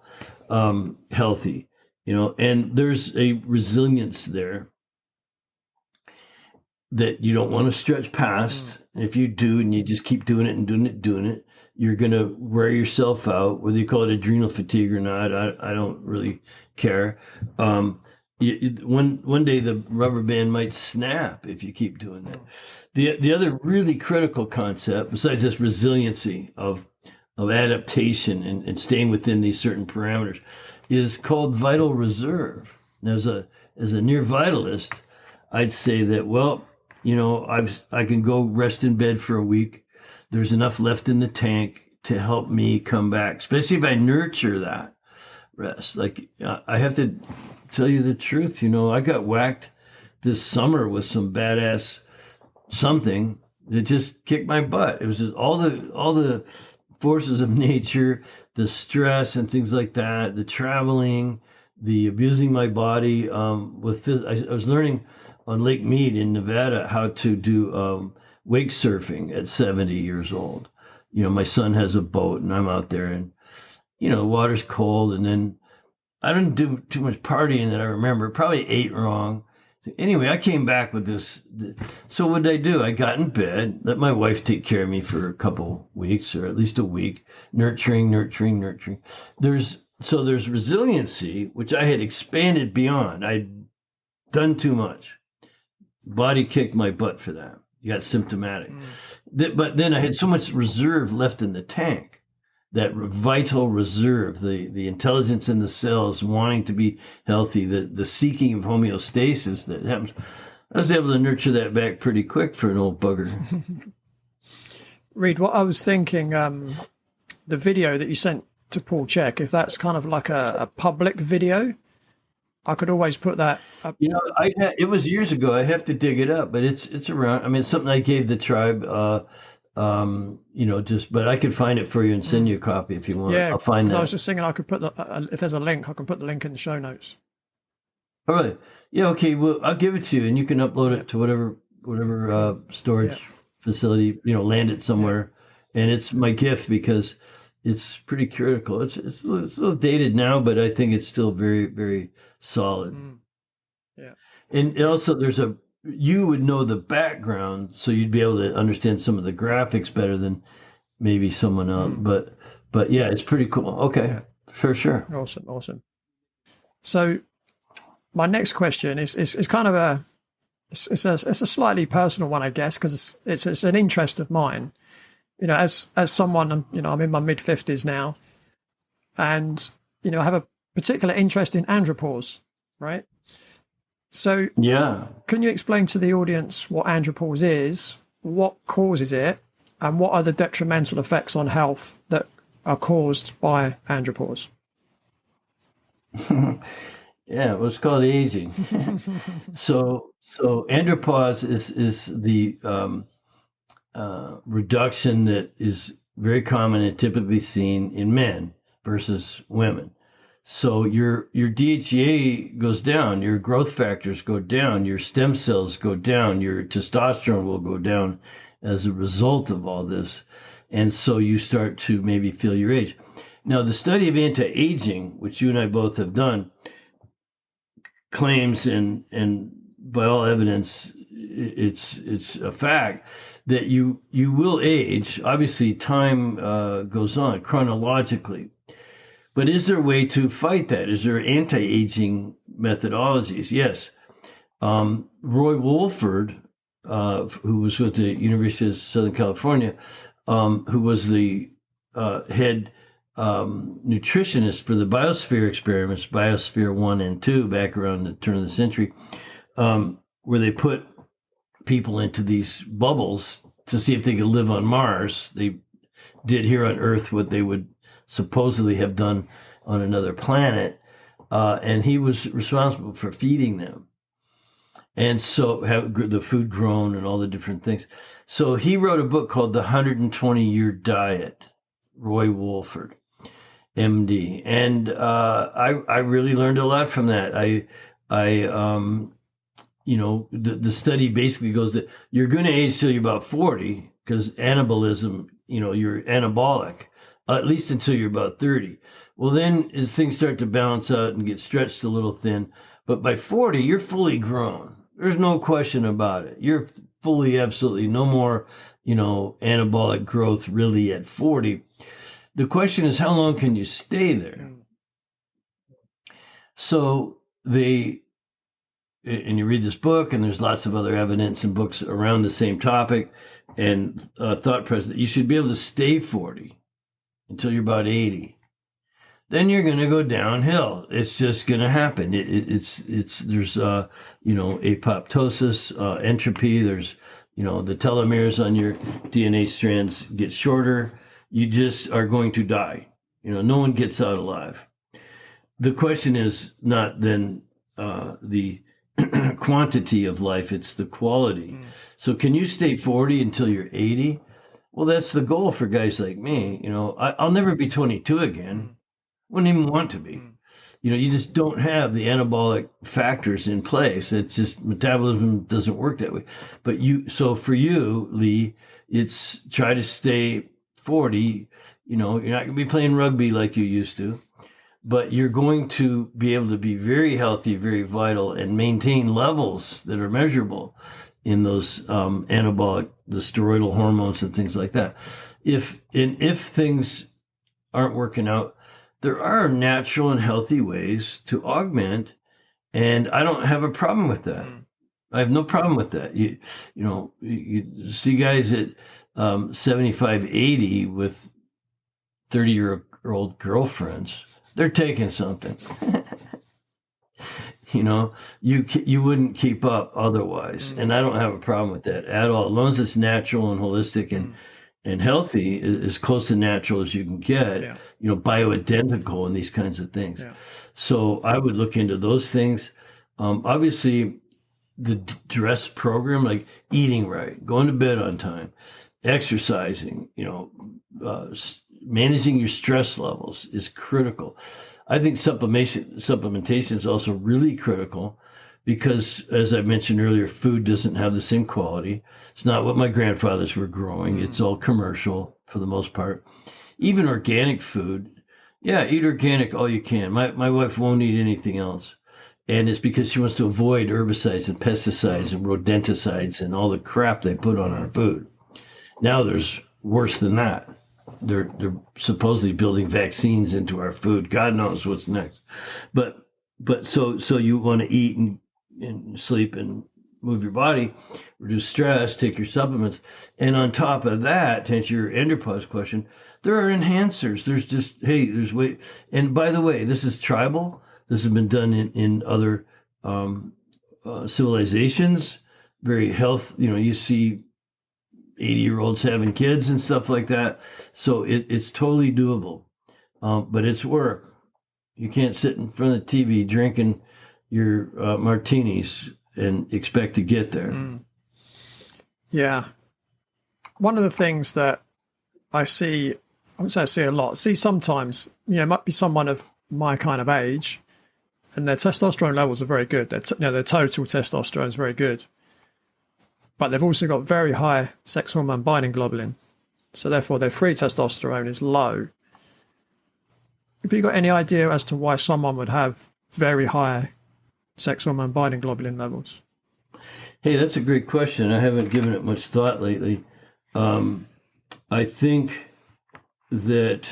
healthy. And there's a resilience there that you don't want to stretch past. If you do, and you just keep doing it and doing it, you're going to wear yourself out, whether you call it adrenal fatigue or not. I don't really care. One day the rubber band might snap if you keep doing that. The other really critical concept, besides this resiliency of adaptation and staying within these certain parameters, is called vital reserve. And as a near vitalist, I'd say that, well, I can go rest in bed for a week. There's enough left in the tank to help me come back, especially if I nurture that rest. Like, I have to tell you the truth. I got whacked this summer with some badass something that just kicked my butt. It was just all the forces of nature, the stress and things like that, the traveling, the abusing my body. I was learning on Lake Mead in Nevada how to do wake surfing at 70 years old. My son has a boat and I'm out there, and the water's cold, and then I didn't do too much partying that I remember. Probably ate wrong. Anyway, I came back with this. So what did I do? I got in bed, let my wife take care of me for a couple weeks, or at least a week, nurturing. There's resiliency, which I had expanded beyond. I'd done too much. Body kicked my butt for that. You got symptomatic. But then I had so much reserve left in the tank, that vital reserve, the intelligence in the cells wanting to be healthy, the seeking of homeostasis that happens. I was able to nurture that back pretty quick for an old bugger. Reed, what I was thinking, the video that you sent to Paul Check, if that's kind of like a public video, I could always put that up. It was years ago. I'd have to dig it up, but it's around. I mean, it's something I gave the tribe, but I could find it for you and send you a copy if you want. Yeah, I'll find that. I was just thinking I could put if there's a link, I can put the link in the show notes. All right. Yeah. Okay. Well, I'll give it to you, and you can upload it to whatever storage facility, land it somewhere. And it's my gift because it's pretty critical. It's a little dated now, but I think it's still very, very solid. Yeah. And also you would know the background, so you'd be able to understand some of the graphics better than maybe someone else. But yeah, it's pretty cool. Okay. For sure. Awesome. So my next question is kind of it's a slightly personal one, I guess, because it's an interest of mine. As someone, I'm in my mid-50s now, and I have a particular interest in andropause, right? So can you explain to the audience what andropause is, what causes it, and what are the detrimental effects on health that are caused by andropause? Yeah, well, it's called aging. So andropause is the reduction that is very common and typically seen in men versus women. So your DHEA goes down, your growth factors go down, your stem cells go down, your testosterone will go down as a result of all this. And so you start to maybe feel your age. Now, the study of anti-aging, which you and I both have done, claims, and by all evidence, it's a fact that you will age. Obviously, time goes on chronologically. But is there a way to fight that? Is there anti-aging methodologies? Yes. Roy Wolford, who was with the University of Southern California, who was the head nutritionist for the biosphere experiments, Biosphere 1 and 2, back around the turn of the century, where they put people into these bubbles to see if they could live on Mars. They did here on Earth what they would supposedly have done on another planet. And he was responsible for feeding them. And so have the food grown and all the different things. So he wrote a book called The 120-Year Diet, Roy Wolford, MD. And I really learned a lot from that. The study basically goes that you're going to age till you're about 40 because anabolism, you're anabolic, at least until you're about 30. Well, then as things start to balance out and get stretched a little thin, but by 40, you're fully grown. There's no question about it. You're fully, absolutely no more, anabolic growth really at 40. The question is, how long can you stay there? So and you read this book, and there's lots of other evidence and books around the same topic, and thought process that you should be able to stay 40 until you're about 80. Then you're going to go downhill. It's just going to happen. There's apoptosis, entropy. There's, the telomeres on your DNA strands get shorter. You just are going to die. No one gets out alive. The question is not then the quantity of life, it's the quality. So can you stay 40 until you're 80? Well, that's the goal for guys like me. I'll never be 22 again. Wouldn't even want to be. You just don't have the anabolic factors in place. It's just metabolism doesn't work that way. But so for you, Lee, it's try to stay 40. You're not going to be playing rugby like you used to, but you're going to be able to be very healthy, very vital, and maintain levels that are measurable in those anabolic, the steroidal hormones and things like that. If things aren't working out, there are natural and healthy ways to augment, and I don't have a problem with that. I have no problem with that. You see guys at 75, 80 with 30-year-old girlfriends. They're taking something. You wouldn't keep up otherwise, and I don't have a problem with that at all, as long as it's natural and holistic and healthy, as close to natural as you can get, bioidentical and these kinds of things. Yeah. So I would look into those things. Obviously, the dress program, like eating right, going to bed on time, exercising, managing your stress levels is critical. I think supplementation is also really critical because, as I mentioned earlier, food doesn't have the same quality. It's not what my grandfathers were growing. It's all commercial for the most part. Even organic food, eat organic all you can. My wife won't eat anything else. And it's because she wants to avoid herbicides and pesticides and rodenticides and all the crap they put on our food. Now there's worse than that. They're supposedly building vaccines into our food. God knows what's next. But so you want to eat and sleep and move your body, reduce stress, take your supplements. And on top of that, to answer your Andropause question, there are enhancers. There's way. And by the way, this is tribal. This has been done in other civilizations. Very you see 80-year-olds having kids and stuff like that. So it's totally doable. But it's work. You can't sit in front of the TV drinking your martinis and expect to get there. Yeah. One of the things that I see, I would say I see a lot, sometimes, might be someone of my kind of age and their testosterone levels are very good. Their total testosterone is very good. But they've also got very high sex hormone binding globulin. So therefore their free testosterone is low. Have you got any idea as to why someone would have very high sex hormone binding globulin levels? Hey, that's a great question. I haven't given it much thought lately. I think that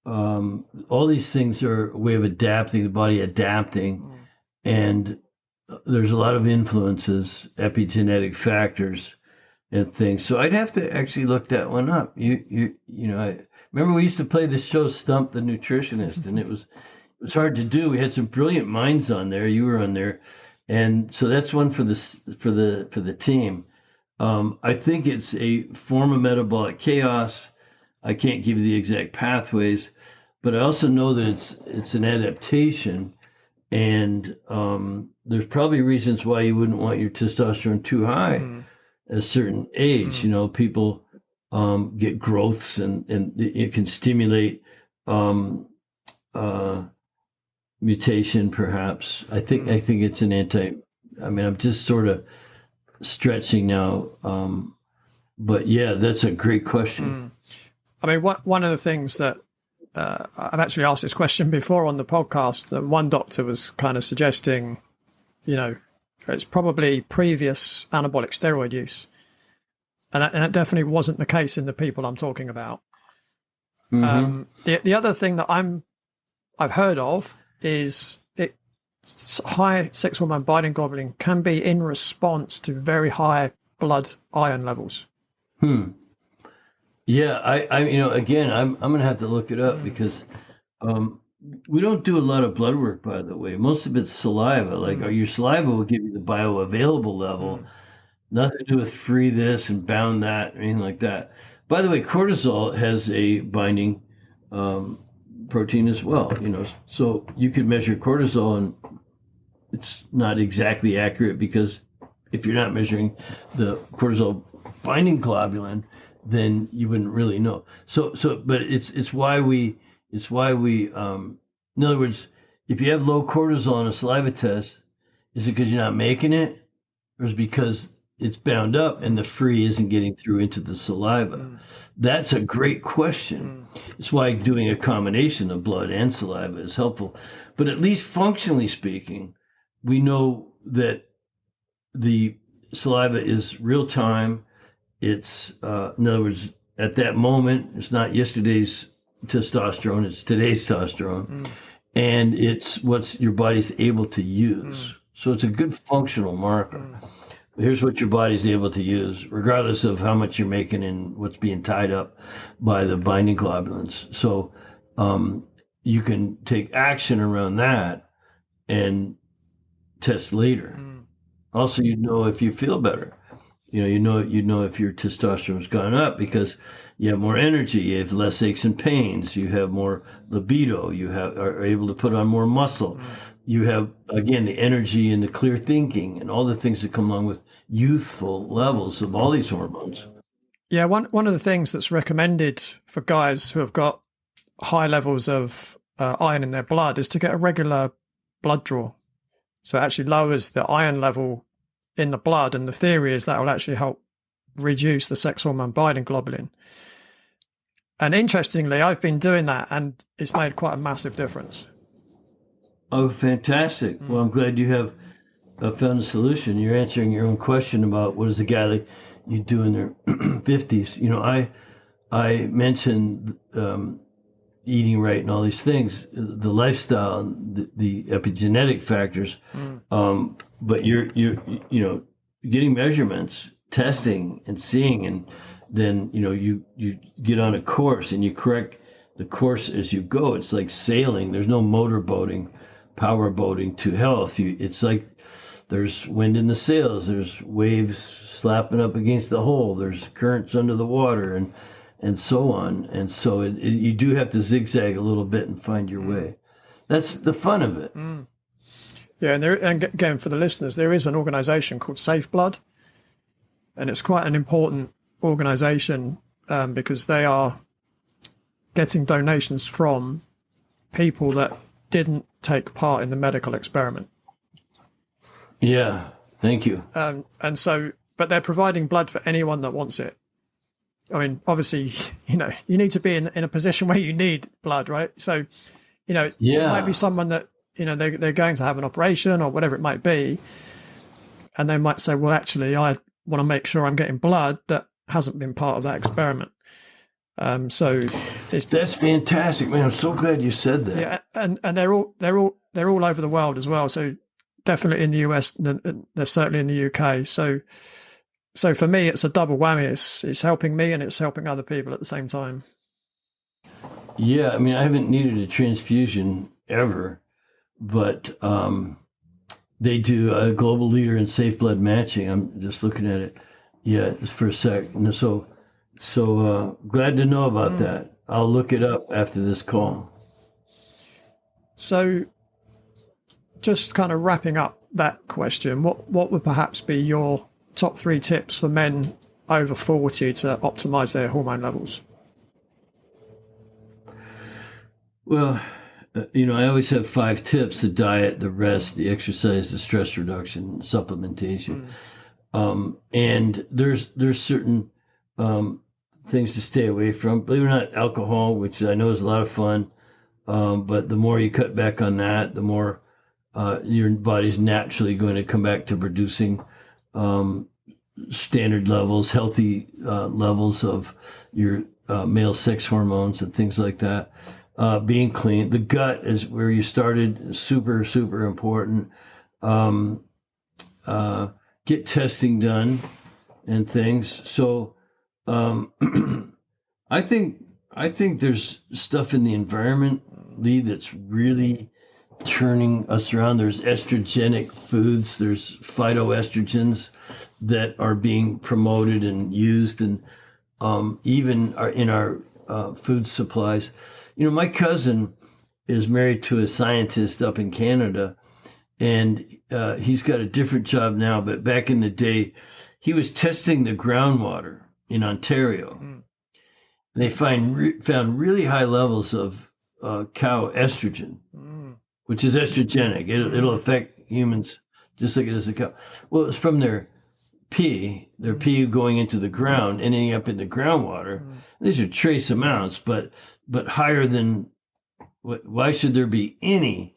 all these things are a way of adapting, the body adapting, and there's a lot of influences, epigenetic factors and things. So I'd have to actually look that one up. I remember we used to play this show, Stump the Nutritionist, and it was hard to do. We had some brilliant minds on there. You were on there. And so that's one for the team. I think it's a form of metabolic chaos. I can't give you the exact pathways, but I also know that it's an adaptation, and there's probably reasons why you wouldn't want your testosterone too high at a certain age. You know, people get growths, and it can stimulate mutation, perhaps. I think it's an I mean, I'm just sort of stretching now, but yeah, that's a great question. I mean, one of the things that I've actually asked this question before on the podcast, that one doctor was kind of suggesting, you know, it's probably previous anabolic steroid use, and it definitely wasn't the case in the people I'm talking about. The other thing that I've heard of is high sex hormone binding globulin can be in response to very high blood iron levels. Yeah, I you know, again, I'm gonna have to look it up because we don't do a lot of blood work, by the way. Most of it's saliva. Like your saliva will give you the bioavailable level. Nothing to do with free this and bound that, or anything like that. By the way, cortisol has a binding protein as well, you know, so you could measure cortisol, and it's not exactly accurate because if you're not measuring the cortisol binding globulin, then you wouldn't really know. But it's why we in other words, if you have low cortisol on a saliva test, is it because you're not making it, or is it because it's bound up and the free isn't getting through into the saliva? That's a great question. It's why doing a combination of blood and saliva is helpful. But at least functionally speaking, we know that the saliva is real time. It's, in other words, at that moment, it's not yesterday's testosterone, it's today's testosterone. And it's what your body's able to use. So it's a good functional marker. Here's what your body's able to use, regardless of how much you're making and what's being tied up by the binding globulins. So you can take action around that and test later. Also, you know if you feel better. You know if your testosterone's gone up because you have more energy, you have less aches and pains, you have more libido, are able to put on more muscle. You have, again, the energy and the clear thinking and all the things that come along with youthful levels of all these hormones. Yeah, one of the things that's recommended for guys who have got high levels of iron in their blood is to get a regular blood draw. So it actually lowers the iron level in the blood, and the theory is that will actually help reduce the sex hormone binding globulin. And interestingly, I've been doing that, and it's made quite a massive difference. Oh, fantastic. Well, I'm glad you have found a solution. You're answering your own question about what is a guy like you do in their 50s. You know, I mentioned eating right and all these things, the lifestyle, the epigenetic factors. But you're getting measurements, testing and seeing, and then, you get on a course and you correct the course as you go. It's like sailing. There's no motor boating, power boating to health. It's like there's wind in the sails. There's waves slapping up against the hull. There's currents under the water and so on. And so you do have to zigzag a little bit and find your way. That's the fun of it. Yeah, and again, for the listeners, there is an organization called Safe Blood, and it's quite an important organization because they are getting donations from people that didn't take part in the medical experiment. Yeah, thank you. And so, but they're providing blood for anyone that wants it. I mean, obviously, you need to be in a position where you need blood, right? So, it might be someone that, they're going to have an operation or whatever it might be. And they might say, well, actually, I want to make sure I'm getting blood that hasn't been part of that experiment. So that's fantastic, man. I'm so glad you said that. Yeah. And they're all over the world as well. So definitely in the US, they're certainly in the UK. So for me, it's a double whammy. It's helping me and it's helping other people at the same time. Yeah. I mean, I haven't needed a transfusion ever, but They do a global leader in safe blood matching. I'm just looking at it. Yeah, for a sec. And so glad to know about that. I'll look it up after this call. So just kind of wrapping up that question, what would perhaps be your top 3 tips for men over 40 to optimize their hormone levels? Well, I always have 5 tips: the diet, the rest, the exercise, the stress reduction, supplementation. And there's certain things to stay away from. Believe it or not, alcohol, which I know is a lot of fun, but the more you cut back on that, the more your body's naturally going to come back to producing standard levels, healthy levels of your male sex hormones and things like that. Being clean. The gut is where you started. Super, super important. Get testing done and things. So I think there's stuff in the environment, Lee, that's really turning us around. There's estrogenic foods. There's phytoestrogens that are being promoted and used, and even in our food supplies. My cousin is married to a scientist up in Canada, and he's got a different job now. But back in the day, he was testing the groundwater in Ontario. They found really high levels of cow estrogen, which is estrogenic. It'll affect humans just like it is a cow. Well, it's from their pee going into the ground, ending up in the groundwater. These are trace amounts, but higher than. Why should there be any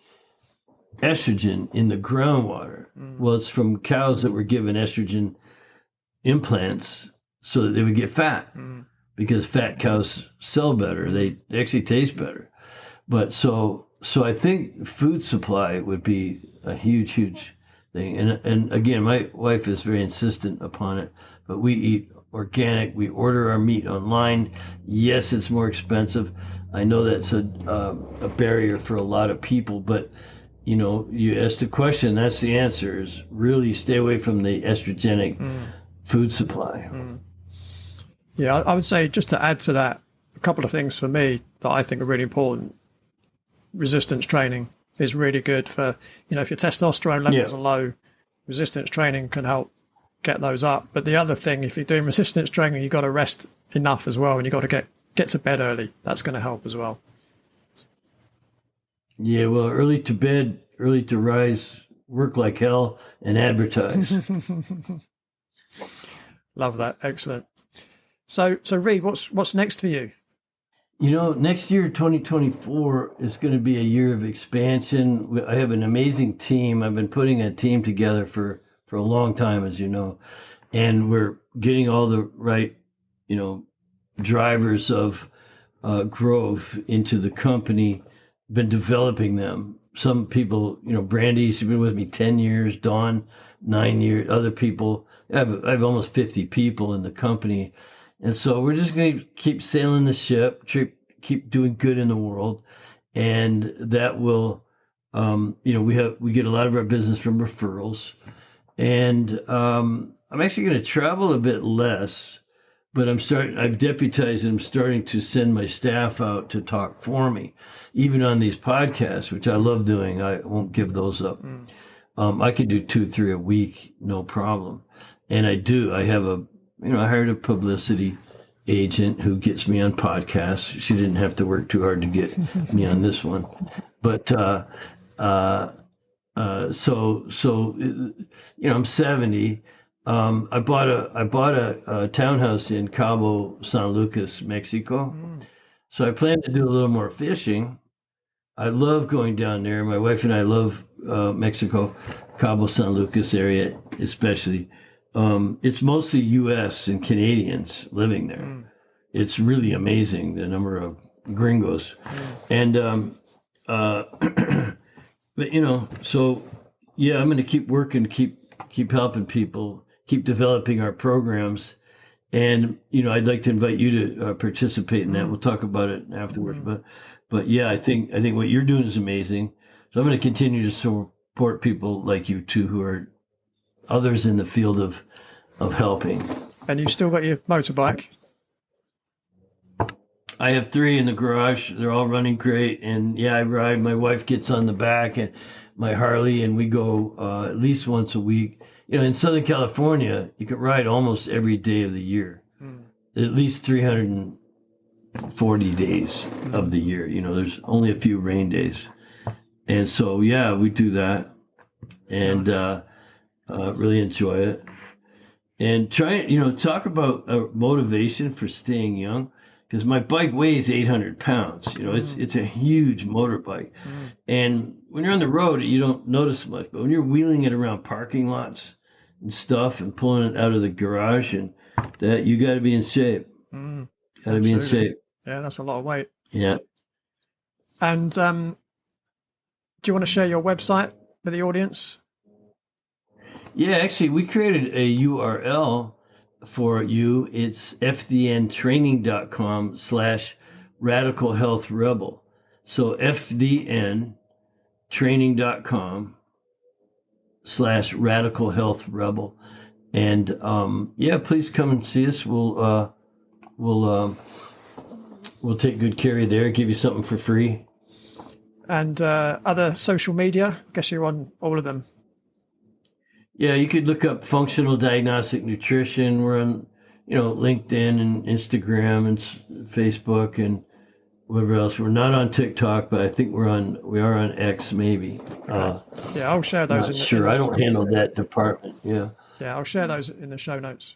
estrogen in the groundwater? Well, it's from cows that were given estrogen implants so that they would get fat, because fat cows sell better. They actually taste better. But so I think food supply would be a huge thing. And again, my wife is very insistent upon it, but we eat organic. We order our meat online. Yes, it's more expensive. I know that's a barrier for a lot of people, but you asked the question, that's the answer, is really stay away from the estrogenic food supply. Yeah, I would say, just to add to that, a couple of things for me that I think are really important. Resistance training is really good for, if your testosterone levels are low, resistance training can help get those up. But the other thing, if you're doing resistance training, you've got to rest enough as well, and you've got to get to bed early. That's going to help as well. Yeah, well, early to bed, early to rise, work like hell, and advertise. Love that. Excellent. So Reed, what's next for you? Next year, 2024, is going to be a year of expansion. I have an amazing team. I've been putting a team together for a long time, as you know, and we're getting all the right, drivers of growth into the company. Been developing them. Some people, Brandy's been with me 10 years, Dawn 9 years, other people. I have almost 50 people in the company. And so we're just going to keep sailing the ship, keep doing good in the world. And that will, we get a lot of our business from referrals. And I'm actually going to travel a bit less, but I've deputized and I'm starting to send my staff out to talk for me, even on these podcasts, which I love doing. I won't give those up. I can do 2 or 3 a week, no problem. And I do. I have I hired a publicity agent who gets me on podcasts. She didn't have to work too hard to get me on this one. But, I'm 70. I bought a townhouse in Cabo San Lucas, Mexico. So I plan to do a little more fishing. I love going down there. My wife and I love Mexico, Cabo San Lucas area especially. It's mostly U.S. and Canadians living there. It's really amazing, the number of gringos. And but I'm going to keep working, keep helping people, keep developing our programs. And, I'd like to invite you to participate in that. We'll talk about it afterwards. But yeah, I think what you're doing is amazing. So I'm going to continue to support people like you too, who are others in the field of helping. And you've still got your motorbike? I have 3 in the garage. They're all running great. And yeah, I ride. My wife gets on the back and my Harley, and we go at least once a week. You know, in Southern California, you can ride almost every day of the year, at least 340 days of the year. You know, there's only a few rain days. And so, yeah, we do that and really enjoy it. And talk about motivation for staying young. Because my bike weighs 800 pounds. You know, it's a huge motorbike. And when you're on the road, you don't notice much. But when you're wheeling it around parking lots and stuff and pulling it out of the garage, and that, you got to be in shape. Got to be in shape. Yeah, that's a lot of weight. Yeah. And do you want to share your website with the audience? Yeah, actually, we created a URL for you. It's fdntraining.com/radical health rebel. So fdntraining.com/radical health rebel. And yeah, please come and see us. We'll take good care of you there, give you something for free. And other social media, I guess you're on all of them. Yeah, you could look up Functional Diagnostic Nutrition. We're on, LinkedIn and Instagram and Facebook and whatever else. We're not on TikTok, but I think we are on X maybe. Okay. Yeah, I'll share those. I don't handle that department. Yeah. Yeah, I'll share those in the show notes.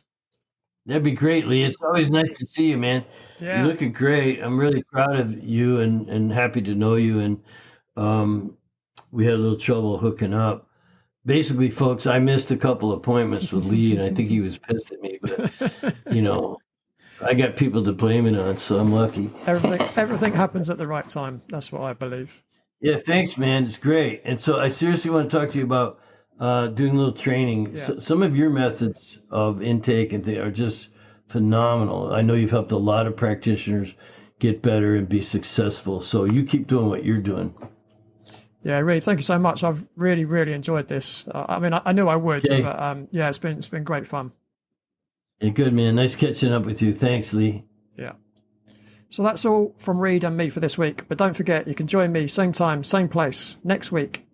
That'd be great, Lee. It's always nice to see you, man. Yeah. You're looking great. I'm really proud of you and happy to know you. And we had a little trouble hooking up. Basically, folks, I missed a couple appointments with Lee, and I think he was pissed at me. But, I got people to blame it on, so I'm lucky. Everything happens at the right time. That's what I believe. Yeah, thanks, man. It's great. And so I seriously want to talk to you about doing a little training. Yeah. So, some of your methods of intake and things are just phenomenal. I know you've helped a lot of practitioners get better and be successful. So you keep doing what you're doing. Yeah, really. Thank you so much. I've really, really enjoyed this. I mean, I knew I would, but yeah, it's been great fun. Yeah, good, man. Nice catching up with you. Thanks, Lee. Yeah. So that's all from Reed and me for this week. But don't forget, you can join me same time, same place next week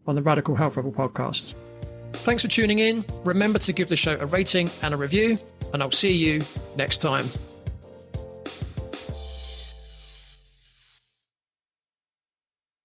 on the Radical Health Rebel podcast. Thanks for tuning in. Remember to give the show a rating and a review, and I'll see you next time.